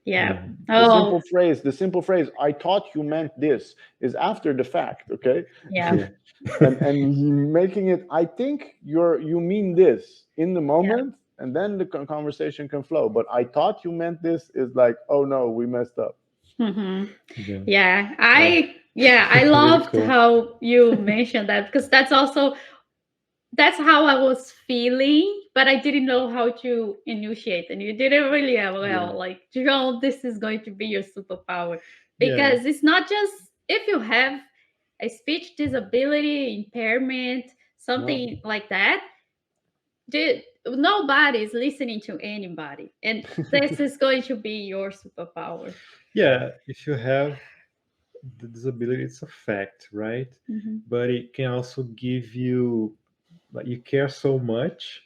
Yeah. Yeah. Oh, The simple phrase, I thought you meant this, is after the fact, okay? yeah. Yeah. And making it, I think you mean this in the Yeah. moment, and then the conversation can flow. But I thought you meant this is like, oh no, we messed up. Mm-hmm. Yeah. Yeah. Oh, I really loved cool. how you mentioned that because that's how I was feeling, but I didn't know how to initiate. And you did it really Yeah, well. Like, Joe, this is going to be your superpower Yeah. because it's not just if you have a speech disability, impairment, no. something like that. Nobody is listening to anybody, and this is going to be your superpower. Yeah. If you have the disability, it's a fact, right? Hmm. But it can also give you, like, you care so much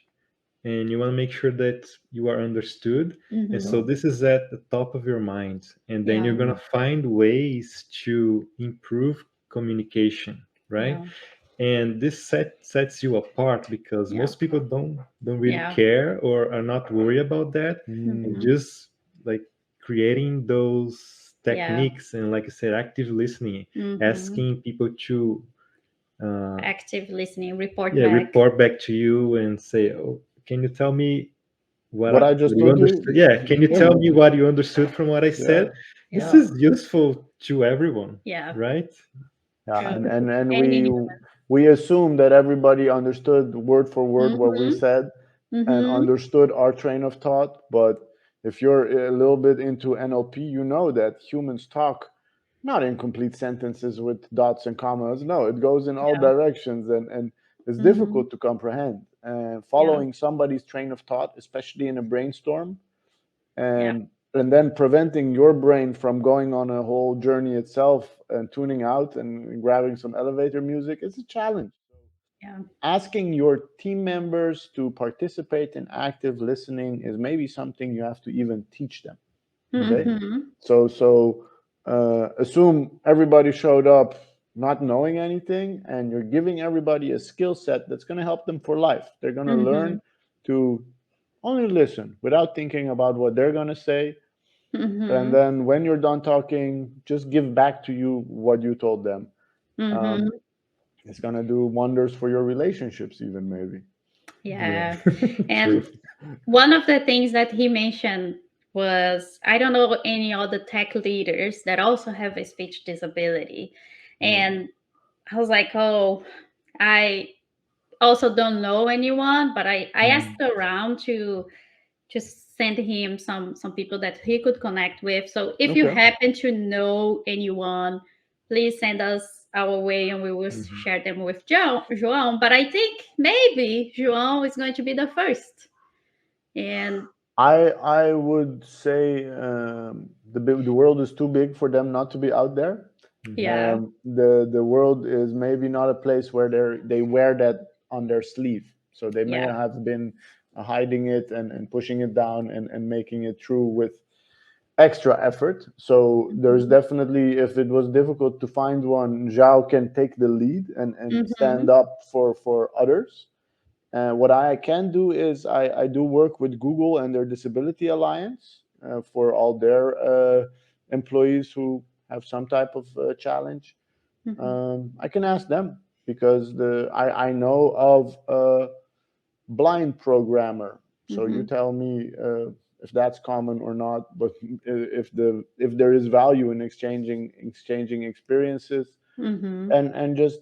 and you want to make sure that you are understood. And Hmm. so this is at the top of your mind. And then you're Yeah, going to find ways to improve communication, right? yeah, And this sets you apart because yeah, most people don't really yeah. care or are not worried about that. And Mm, Hmm. just like creating those Yeah. techniques and, like I said, active listening, Hmm. asking people to uh, Active listening, report yeah, back. report back to you and say, oh, can you tell me what I what just you told you. understood? Yeah, can you tell me what you understood from what I Yeah, said? This Yeah, yeah, is useful to everyone, yeah. right? yeah, True. and Any we assume that everybody understood word for word what we human. said and Hmm. understood our train of thought. But if you're a little bit into NLP, you know that humans talk not in complete sentences with dots and commas. No, it goes in all Yeah. directions, and it's Hmm. difficult to comprehend. And Yeah. following somebody's train of thought, especially in a brainstorm, Yeah. and then preventing your brain from going on a whole journey itself and tuning out and grabbing some elevator music, it's a challenge. Yeah. Asking your team members to participate in active listening is maybe something you have to even teach them. Okay, Hmm. so assume everybody showed up not knowing anything, and you're giving everybody a skill set that's going to help them for life. They're going to Hmm. learn to only listen without thinking about what they're going to say, and Hmm. then when you're done talking, just give back to you what you told them. Hmm. um, it's going to do wonders for your relationships, even maybe. Yeah. Yeah. True. And one of the things that he mentioned was I don't know any other tech leaders that also have a speech disability. Mm. And I was like, oh, I also don't know anyone, but I Mm. asked around to just send him some people that he could connect with. So if you Okay. happen to know anyone, please send us our way and we will Mhm. share them with João. But I think maybe João is going to be the first. And I would say the world is too big for them not to be out there. Mhm. yeah, The world is maybe not a place where they wear that on their sleeve, so they may yeah. have been hiding it and pushing it down and making it true with extra effort. So there's Mhm. definitely, if it was difficult to find one, Zhao can take the lead and stand Mhm. up for others. What I can do is I do work with Google and their Disability Alliance for all their employees who have some type of challenge. Mhm. I can ask them because I know of a blind programmer. So you Mhm. tell me if that's common or not. But if there is value in exchanging experiences Mhm. and just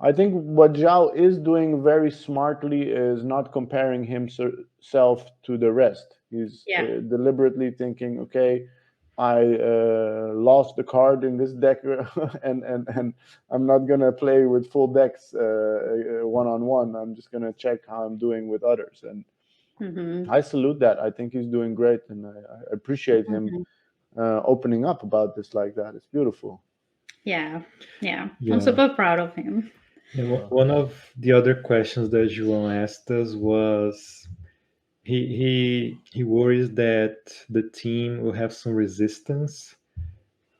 I think what Zhao is doing very smartly is not comparing himself to the rest. He's Yeah. deliberately thinking, okay, I lost the card in this deck, and I'm not gonna play with full decks one on one. I'm just gonna check how I'm doing with others, and Mm-hmm. I salute that. I think he's doing great, and I appreciate him Mm-hmm. opening up about this like that. It's beautiful. Yeah, yeah. I'm Yeah. super proud of him. And Yeah. one of the other questions that João asked us was he worries that the team will have some resistance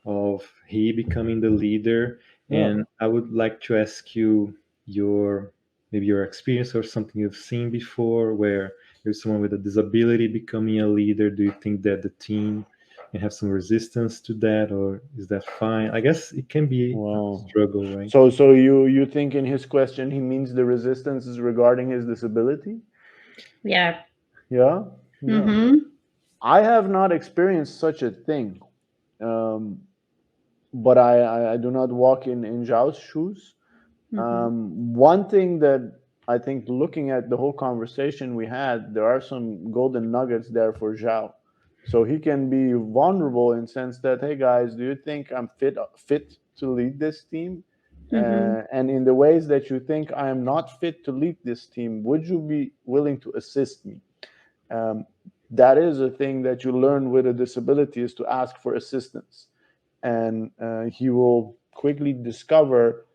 of he becoming the leader. Yeah. And I would like to ask you your maybe your experience or something you've seen before where there's someone with a disability becoming a leader. Do you think that the team can have some resistance to that, or is that fine? I guess it can be a Wow. struggle, right? So you think in his question he means the resistance is regarding his disability? Yeah. Yeah. Yeah. Mm-hmm. I have not experienced such a thing, um, but I do not walk in Zhao's shoes. Mm-hmm. One thing that I think, looking at the whole conversation we had, there are some golden nuggets there for Zhao. So he can be vulnerable in sense that, hey guys, do you think I'm fit to lead this team? Mm-hmm. And in the ways that you think I am not fit to lead this team, would you be willing to assist me? Um, that is a thing that you learn with a disability, is to ask for assistance, and he will quickly discover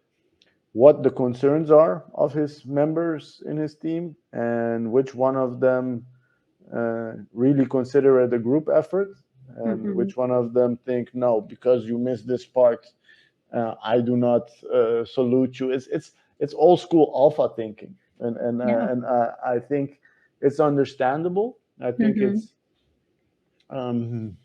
what the concerns are of his members in his team and which one of them really consider it a group effort, and Mm-hmm. which one of them think, no, because you missed this part, I do not salute you. It's old school alpha thinking, Yeah. and I think it's understandable. I think Mm-hmm. it's um,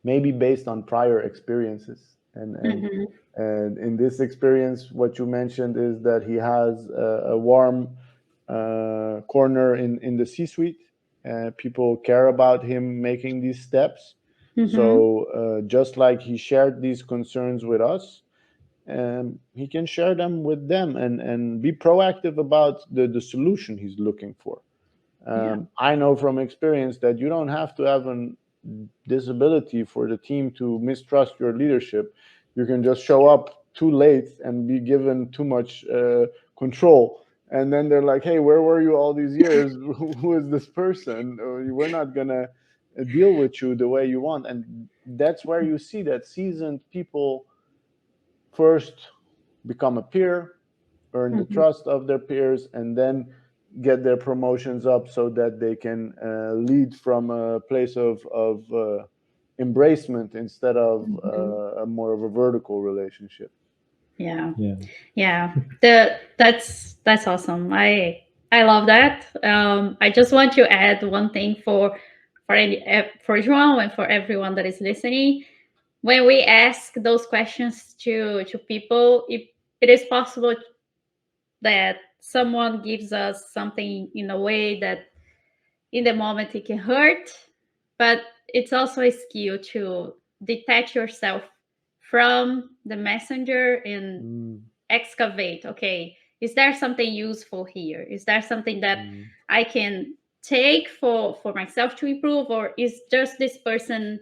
maybe based on prior experiences, Mm-hmm. and in this experience, what you mentioned is that he has a warm corner in the C-suite. People care about him making these steps. Mm-hmm. So just like he shared these concerns with us, he can share them with them, and be proactive about the solution he's looking for. Yeah. I know from experience that you don't have to have a disability for the team to mistrust your leadership. You can just show up too late and be given too much control. And then they're like, hey, where were you all these years? Who is this person? We're not going to deal with you the way you want. And that's where you see that seasoned people first become a peer, earn the Mm-hmm. trust of their peers, and then get their promotions up so that they can lead from a place of embracement instead of Mm-hmm. a more of a vertical relationship. Yeah. Yeah. Yeah. That's awesome. I love that. I just want to add one thing for João and for everyone that is listening. When we ask those questions to people, it is possible that someone gives us something in a way that in the moment it can hurt, but it's also a skill to detach yourself from the messenger and Mm, excavate. Okay, is there something useful here? Is there something that mm, I can take for myself to improve, or is just this person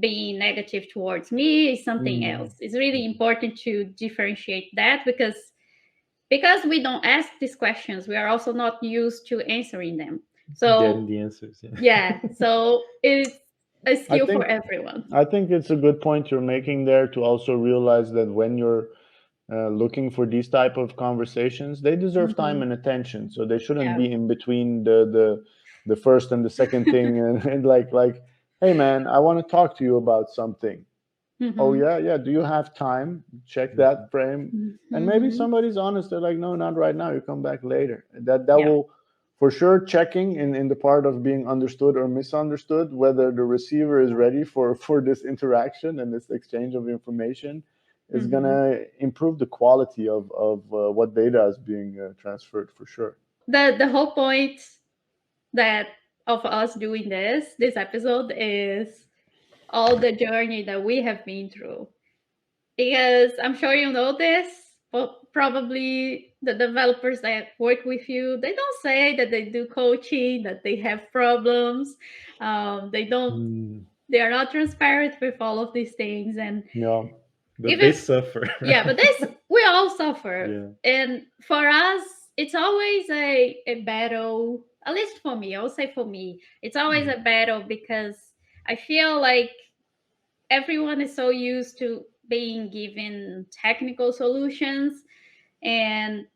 being negative towards me? Is something mm, else? It's really important to differentiate that, because we don't ask these questions, we are also not used to answering them. Getting So the answers. Yeah. yeah, so it's a I skill for think everyone. I think it's a good point you're making there, to also realize that when you're looking for these type of conversations, they deserve time Hmm. and attention. So they shouldn't Yeah. be in between the first and the second thing, and like, hey man, I want to talk to you about something. Oh Hmm. yeah, yeah. Do you have time? Check that frame, and maybe Hmm. somebody's honest. They're like, no, not right now. You come back later. That Yeah. will, for sure, checking in the part of being understood or misunderstood, whether the receiver is ready for this interaction and this exchange of information, is Hmm. gonna improve the quality of what data is being transferred, for sure. The whole point that of us doing this episode is all the journey that we have been through, because I'm sure you know this, but probably the developers that work with you, they don't say that they do coaching, that they have problems. They don't Mm, they are not transparent with all of these things, and Yeah. But they even suffer. yeah, but this we all suffer. Yeah. And for us, it's always a battle. At least for me, I will say for me, it's always a battle because I feel like everyone is so used to being given technical solutions, and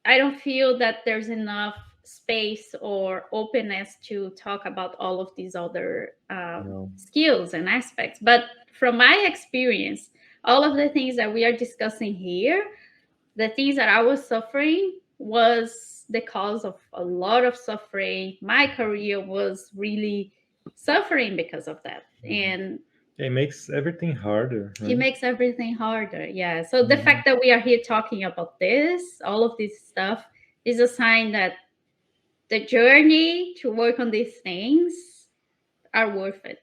I don't feel that there's enough space or openness to talk about all of these other No. skills and aspects. But from my experience, all of the things that we are discussing here, the things that I was suffering was the cause of a lot of suffering. My career was really suffering because of that. And It makes everything harder, it right? makes everything harder. Yeah. So the Mhm. fact that we are here talking about this, all of this stuff, is a sign that the journey to work on these things are worth it.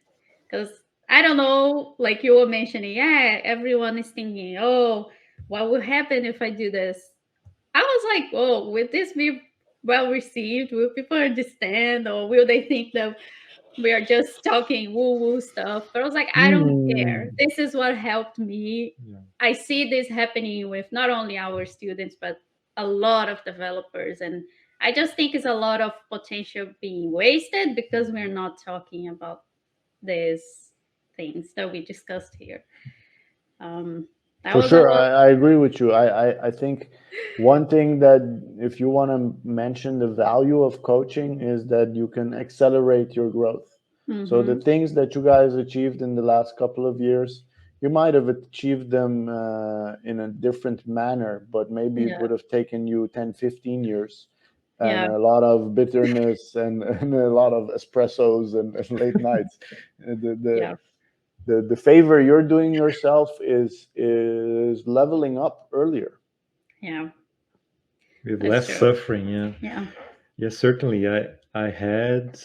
Because I don't know, like you were mentioning, yeah, everyone is thinking, oh, what will happen if I do this? I was like, oh, will this be well received? Will people understand? Or will they think that we are just talking woo woo stuff? But I was like, I don't care. Hmm. This is what helped me. Yeah. I see this happening with not only our students, but a lot of developers. And I just think it's a lot of potential being wasted because we're not talking about these things that we discussed here. That For was a sure, lot. I agree with you. I think one thing that if you want to mention the value of coaching is that you can accelerate your growth. So the Mm-hmm. things that you guys achieved in the last couple of years, you might have achieved them in a different manner, but maybe it Yeah. would have taken you 10, 15 years and Yeah. a lot of bitterness and a lot of espressos and late nights. The Yeah. the favor you're doing yourself is leveling up earlier. Yeah. With That's less true. suffering, yeah. Yeah. Yeah, certainly. I had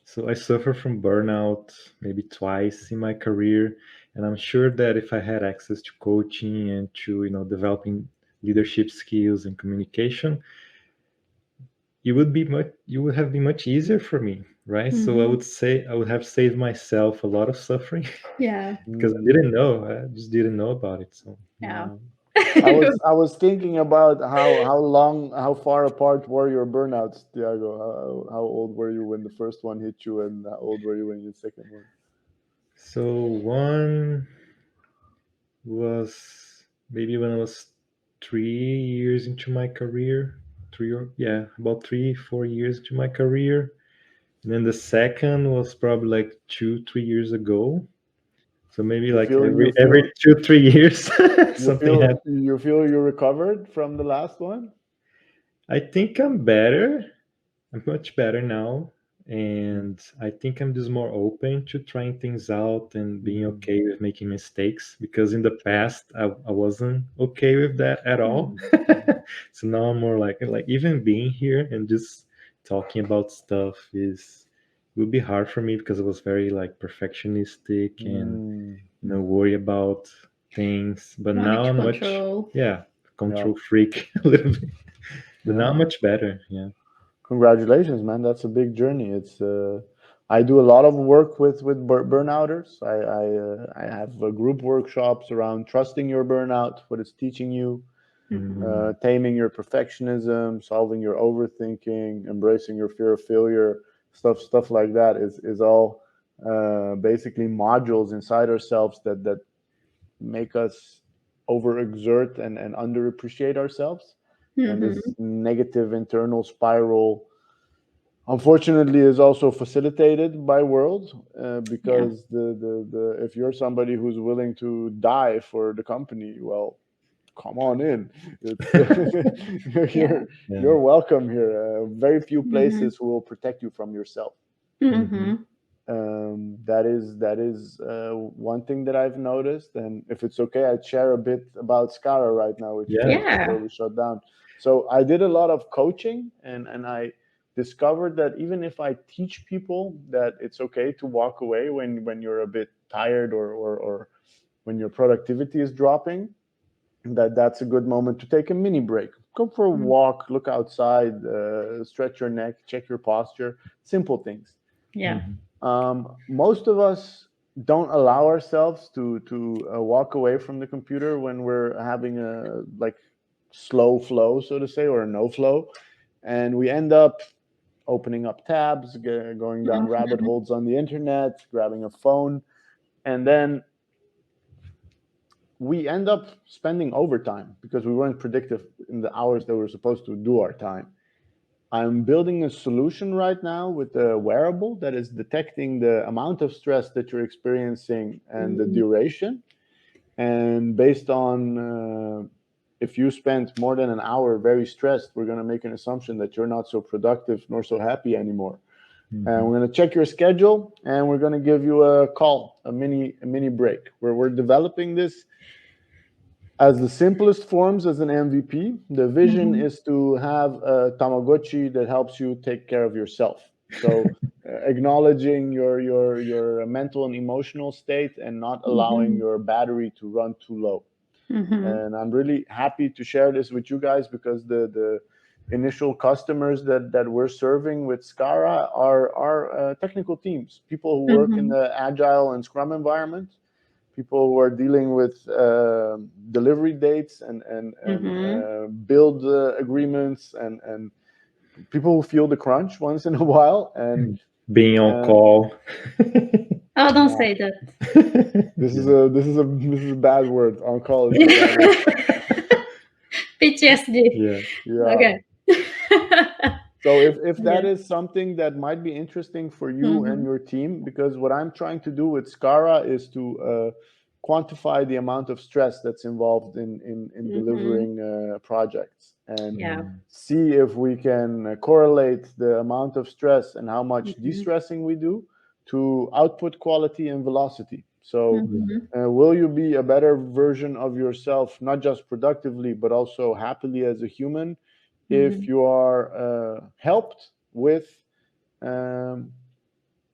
so I suffer from burnout maybe twice in my career, and I'm sure that if I had access to coaching and to developing leadership skills and communication, it would have been much easier for me, right? So I Mm-hmm. would say I would have saved myself a lot of suffering Yeah. because I Mm, didn't know. I just didn't know about it. So Yeah. yeah. I was thinking about how far apart were your burnouts, Tiago? How old were you when the first one hit you, and how old were you when the second one? one was maybe when I was 3 years into my career, about 3 4 years into my career. And then the second was probably like 2 3 years ago. So maybe You like feel you every feel 2 3 years you something feel happened. you feel you recovered from the last one? I think I'm better. I'm much better now. And I think I'm just more open to trying things out and being Mm, okay with making mistakes because in the past I wasn't okay with that at all. mm, So now I'm more like even being here and just talking about stuff is will be hard for me because I was very like perfectionistic and mm, worry about things. But Wanting now to I'm much, control. yeah, yeah, control freak a little bit. But now yeah. I'm much better. Yeah. Congratulations, man. That's a big journey. It's I do a lot of work with burnouters. I have group workshops around trusting your burnout, what it's teaching you, Mm-hmm. Mm, taming your perfectionism, solving your overthinking, embracing your fear of failure, stuff like that is all basically modules inside ourselves that make us overexert and underappreciate ourselves. And Mm-hmm. this negative internal spiral, unfortunately, is also facilitated by world Yeah. because the if you're somebody who's willing to die for the company, well, come on in. It's Yeah. yeah. you're welcome here. Very few Mm-hmm. places will protect you from yourself. Hmm. Mm-hmm. That is one thing that I've noticed, and if it's okay, I'd share a bit about Scara right now with you Yeah. guys before Yeah. we shut down. So I did a lot of coaching, and I discovered that even if I teach people that it's okay to walk away when you're a bit tired or when your productivity is dropping, that's a good moment to take a mini break. Go for a walk, look outside, stretch your neck, check your posture, simple things. Yeah. Hmm. Most of us don't allow ourselves to walk away from the computer when we're having a like slow flow, so to say, or a no flow, and we end up opening up tabs, going down rabbit Mhm. holes on the internet, grabbing a phone, and then we end up spending overtime because we weren't predictive in the hours that we were supposed to do our time. I'm building a solution right now with a wearable that is detecting the amount of stress that you're experiencing and the Mm. duration. And based on if you spent more than an hour very stressed, we're going to make an assumption that you're not so productive nor so happy anymore. And Mhm. we're going to check your schedule and we're going to give you a call, a mini break where we're developing this as the simplest forms as an MVP. The vision Mhm. is to have a Tamagotchi that helps you take care of yourself. So acknowledging your mental and emotional state and not allowing Mhm. your battery to run too low. Mhm. And I'm really happy to share this with you guys because the initial customers that we're serving with Scara are technical teams, people who work in Mhm. the agile and Scrum environment, people who are dealing with delivery dates and Mhm. build agreements and people who feel the crunch once in a while Being on and call. Oh, don't yeah, say that. Yeah. this is a bad word. On call is a bad word. PTSD. Yeah. Yeah. Okay. So if that Yeah. is something that might be interesting for you and Mhm. your team, because what I'm trying to do with Scara is to quantify the amount of stress that's involved in Mhm. delivering projects and Yeah. Mm. see if we can correlate the amount of stress and how much Mhm. de-stressing we do to output quality and velocity. So Yeah. Mhm. will you be a better version of yourself, not just productively, but also happily as a human, if Mhm. you are helped with um,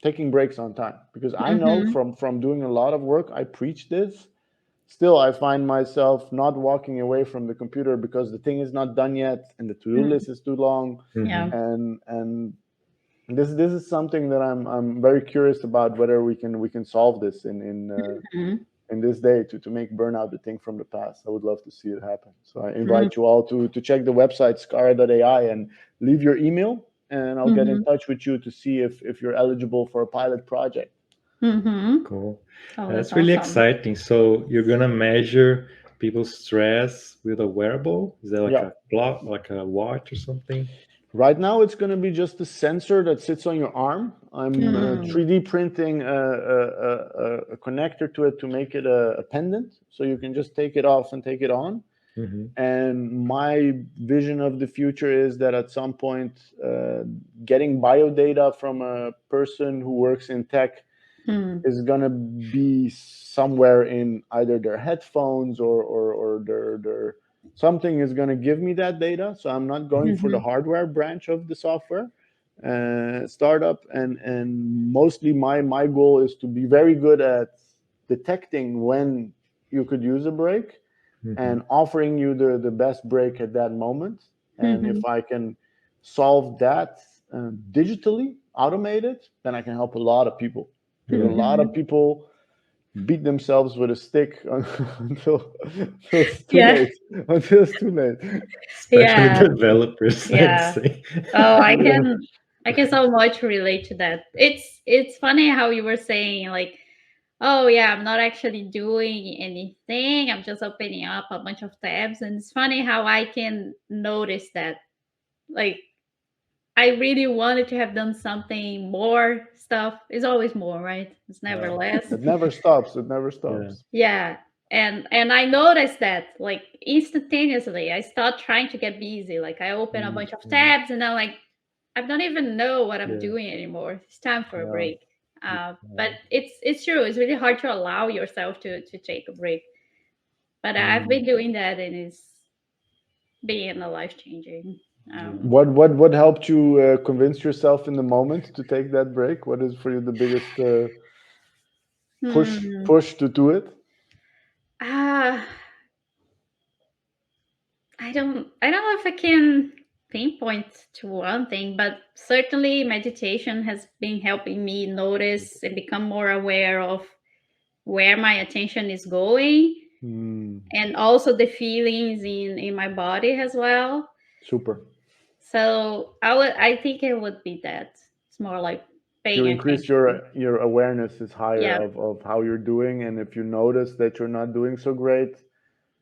taking breaks on time? Because I know Mhm. from doing a lot of work, I preach this. Still, I find myself not walking away from the computer because the thing is not done yet and the to-do Mhm. list is too long, Yeah. Mhm. and this is something that I'm very curious about whether we can solve this Mhm. in this day to make burnout a thing from the past. I would love to see it happen. So I Mhm. invite you all to check the website scara.ai and leave your email, and I'll get in Mhm. touch with you to see if you're eligible for a pilot project. Mhm. Cool. Oh, that's That's really awesome. exciting. So you're gonna measure people's stress with a wearable? Is that like Yeah. a clock, like a watch or something? Right now, it's going to be just a sensor that sits on your arm. I'm Mm. 3D printing a connector to it to make it a pendant, so you can just take it off and take it on. Mm-hmm. And my vision of the future is that at some point, getting biodata from a person who works in tech Mm. is going to be somewhere in either their headphones or their something is going to give me that data. So I'm not going for the Mhm. hardware branch of the software startup, and mostly my goal is to be very good at detecting when you could use a break Mm-hmm. and offering you the best break at that moment. And if Mhm. I can solve that digitally, automate it, then I can help a lot of people. Because a Yeah. lot of Mhm. people beat themselves with a stick until it's too Yeah. late. Until it's too late. Especially Yeah. developers, I'd Yeah. say. Oh, Yeah. I can so much relate to that. It's funny how you were saying like, oh yeah, I'm not actually doing anything. I'm just opening up a bunch of tabs, and it's funny how I can notice that. Like, I really wanted to have done something more stuff. It's always more, right? It's never Yeah. less. It never stops. It never Yeah. stops. Yeah. And I noticed that like instantaneously. I start trying to get busy. Like I open a bunch of Mm-hmm. tabs and I'm like, I don't even know what I'm Yeah. doing anymore. It's time for a Yeah. break. But Yeah. it's true. It's really hard to allow yourself to take a break. But I've Mm, been doing that and it's been a life changing. yeah. What helped you convince yourself in the moment to take that break? What is for you the biggest Hmm. push to do it? Ah, I don't know if I can. pinpoint to one thing, but certainly meditation has been helping me notice and become more aware of where my attention is going, and also the feelings in my body as well. Super. So I think it would be that. It's more like You paying increase attention. your awareness is higher Yeah. of how you're doing, and if you notice that you're not doing so great,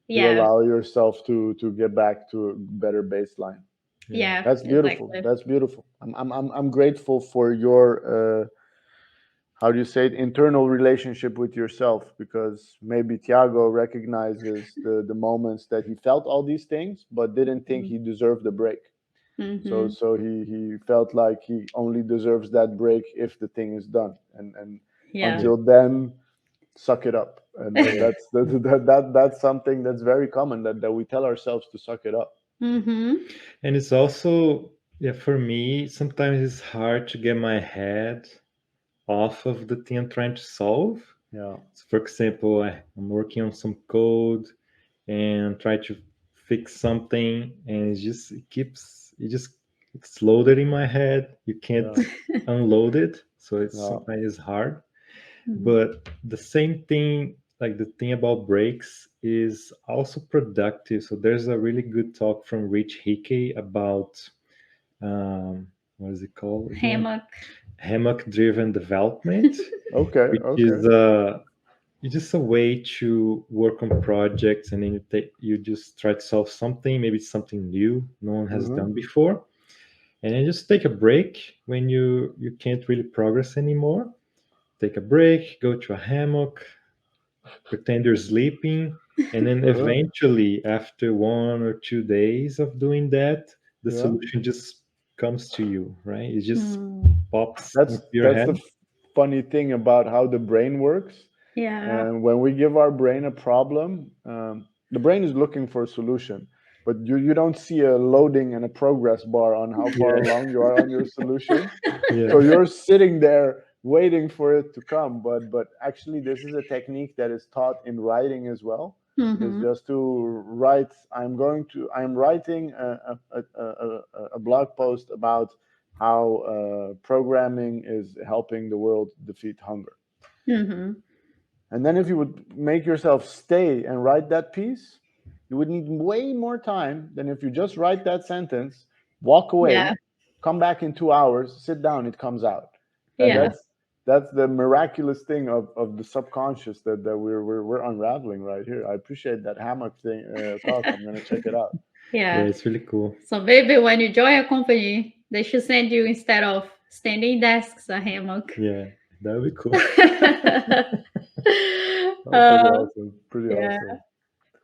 you Yeah. allow yourself to get back to a better baseline. Yeah, That's beautiful. exactly. That's beautiful. I'm grateful for your how do you say it, internal relationship with yourself, because maybe Tiago recognizes the moments that he felt all these things but didn't think he deserved a break. So Mm-hmm. so he felt like he only deserves that break if the thing is done, and Yeah. until then, suck it up. And Yeah. that's something that's very common, that we tell ourselves to suck it up. Mm-hmm. And it's also, yeah, for me, sometimes it's hard to get my head off of the thing I'm trying to solve. Yeah. So for example, I'm working on some code and try to fix something, and it just it's loaded in my head. You can't Yeah. unload it, so it's Yeah. sometimes it's hard. Mm-hmm. But the same thing, like the thing about breaks, is also productive. So there's a really good talk from Rich Hickey about what is it called again? Hammock. Hammock-Driven development, Okay. which Okay. is it's just a way to work on projects, and then you just try to solve something. Maybe it's something new no one has Mm-hmm. done before, and then just take a break when you can't really progress anymore. Take a break, go to a hammock, pretend you're sleeping, and then Uh-huh. eventually, after 1 or 2 days of doing that, the Yeah. solution just comes to you, right? It just Mm. pops into your That's the head. funny thing about how the brain works. Yeah. And when we give our brain a problem, the brain is looking for a solution, but you don't see a loading and a progress bar on how far Yeah, along you are on your solution. So yeah, you're sitting there waiting for it to come. But actually, this is a technique that is taught in writing as well. Is Mm-hmm. just to write. I'm writing a blog post about how programming is helping the world defeat hunger. Mm-hmm. And then if you would make yourself stay and write that piece, you would need way more time than if you just write that sentence, walk Yeah. away, come back in 2 hours, sit down, it comes out. And Yeah. that's the miraculous thing of the subconscious that we're unraveling right here. I appreciate that hammock thing talk. I'm gonna check it out. yeah. Yeah. It's really cool. So maybe when you join a company, they should send you, instead of standing desks, a hammock. Yeah, that would be cool. Oh, pretty uh, awesome. Pretty yeah.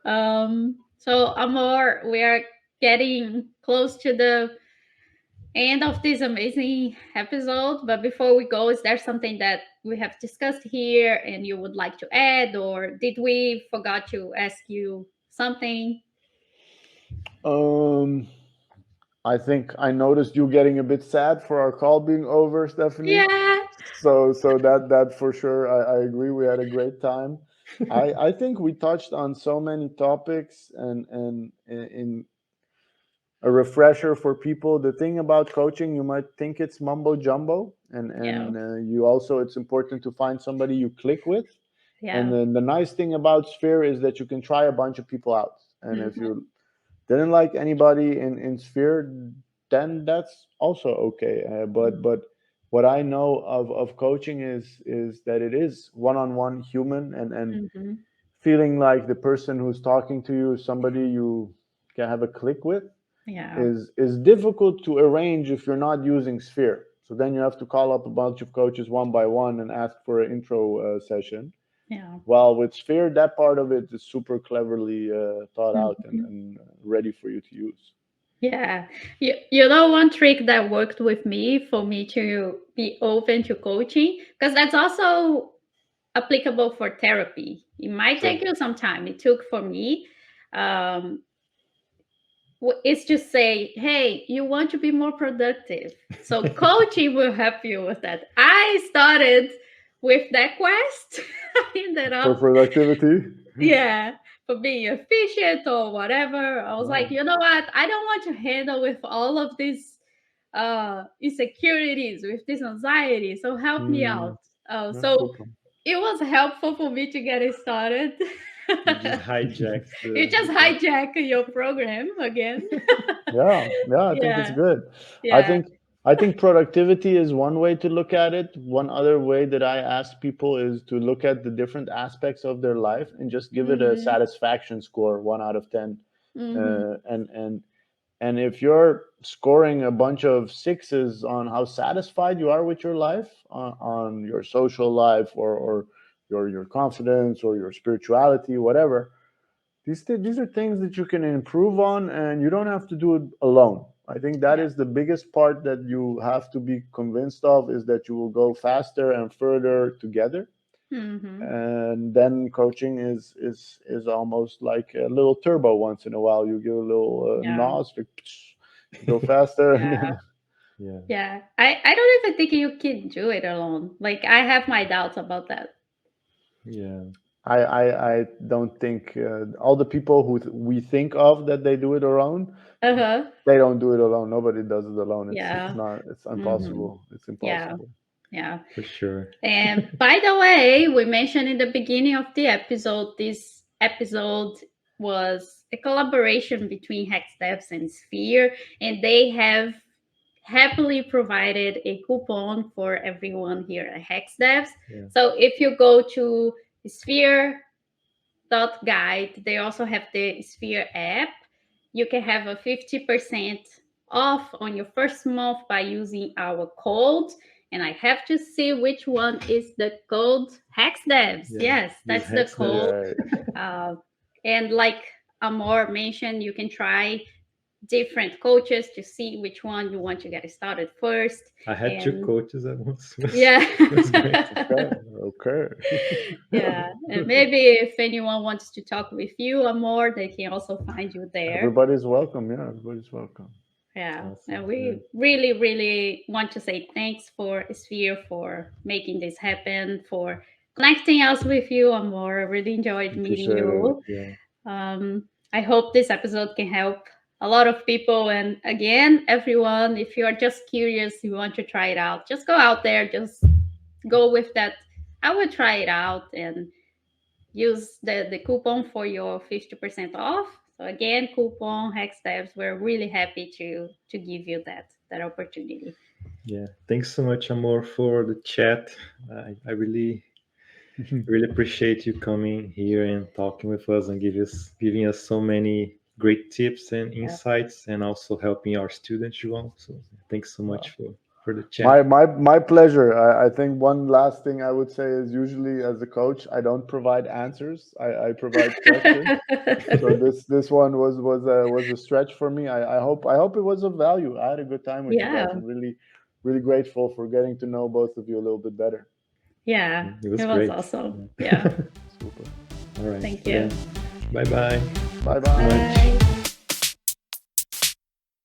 awesome. So Amor, we are getting close to the end of this amazing episode. But before we go, is there something that we have discussed here and you would like to add, or did we forgot to ask you something? Um, I think I noticed you getting a bit sad for our call being over, Stephanie. Yeah. So that for sure, I agree. We had a great time. I think we touched on so many topics, and in a refresher for people. The thing about coaching, you might think it's mumbo jumbo, Yeah. and you also, it's important to find somebody you click with. And Yeah. then the nice thing about Sphere is that you can try a bunch of people out, and if Mhm. you didn't like anybody in Sphere, then that's also okay. But what I know of coaching is that it is one-on-one human, and Mhm. feeling like the person who's talking to you is somebody you can have a click with Yeah. is difficult to arrange if you're not using Sphere. So then you have to call up a bunch of coaches one by one and ask for an intro session. Yeah. While with Sphere, that part of it is super cleverly thought out Mhm. and ready for you to use. Yeah. You know, one trick that worked with me for me to be open to coaching, because that's also applicable for therapy. It might Sure. take you some time. It took for me. Um, is to say, hey, you want to be more productive. So coaching will help you with that. I started with that quest. I ended For up, productivity. yeah, being efficient or whatever. I was like, you know what? I don't want to handle with all of these insecurities, with this anxiety. So help me out. So Super. it was helpful for me to get it started. You just hijacked You just hijack your program again. Yeah, I think it's Yeah, good. I yeah. think I think productivity is one way to look at it. One other way that I ask people is to look at the different aspects of their life and just give it a Mm-hmm. satisfaction score, 1 out of 10. Mm-hmm. And if you're scoring a bunch of sixes on how satisfied you are with your life, on your social life, or your confidence or your spirituality, whatever, these are things that you can improve on, and you don't have to do it alone. I think that Yeah. is the biggest part that you have to be convinced of, is that you will go faster and further together. Mm-hmm. And then coaching is almost like a little turbo. Once in a while you give a little Yeah. nos, like, go faster. And Yeah. Yeah. Yeah. I don't even think you can do it alone. Like I have my doubts about that. Yeah. I don't think all the people who we think of that they do it alone, Uh-huh. they don't do it alone. Nobody does it alone. It's Yeah. not. It's Mm-hmm. impossible. It's Yeah. impossible. Yeah. For sure. And by the way, we mentioned in the beginning of the episode, this episode was a collaboration between HexDevs and Sphere, and they have happily provided a coupon for everyone here at HexDevs. Yeah. So if you go to sphere.guide, they also have the Sphere app. You can have a 50% off on your first month by using our code. And I have to see which one is the code. HexDevs. Yeah. Yes, Use that's the HexDevs. code. Right. And like Amor mentioned, you can try different coaches to see which one you want to get started first. I had two And coaches at once. yeah. That's great. Okay. Okay. Yeah. And maybe if anyone wants to talk with you Amor, they can also find you there. Everybody's welcome. Yeah, everybody's welcome. Yeah. Awesome. And we really, really want to say thanks for Sphere for making this happen, for connecting us with you Amor. I really enjoyed meeting Appreciate it. you. Yeah. I hope this episode can help a lot of people. And again, everyone, if you are just curious, you want to try it out, just go out there, just go with that. I will try it out and use the coupon for your 50% off. So again, coupon HexDevs. We're really happy to give you that opportunity. Yeah. Thanks so much, Amor, for the chat. I really appreciate you coming here and talking with us and giving us so many great tips and insights, and also helping our students, João. So thanks so much for the chat. My pleasure. I think one last thing I would say is, usually as a coach, I don't provide answers. I provide questions. So this one was a stretch for me. I hope it was of value. I had a good time with you guys. I'm really grateful for getting to know both of you a little bit better. Yeah, It was it was great. awesome. Yeah. Super. All right. Thank you. Bye-bye. Bye bye. Bye.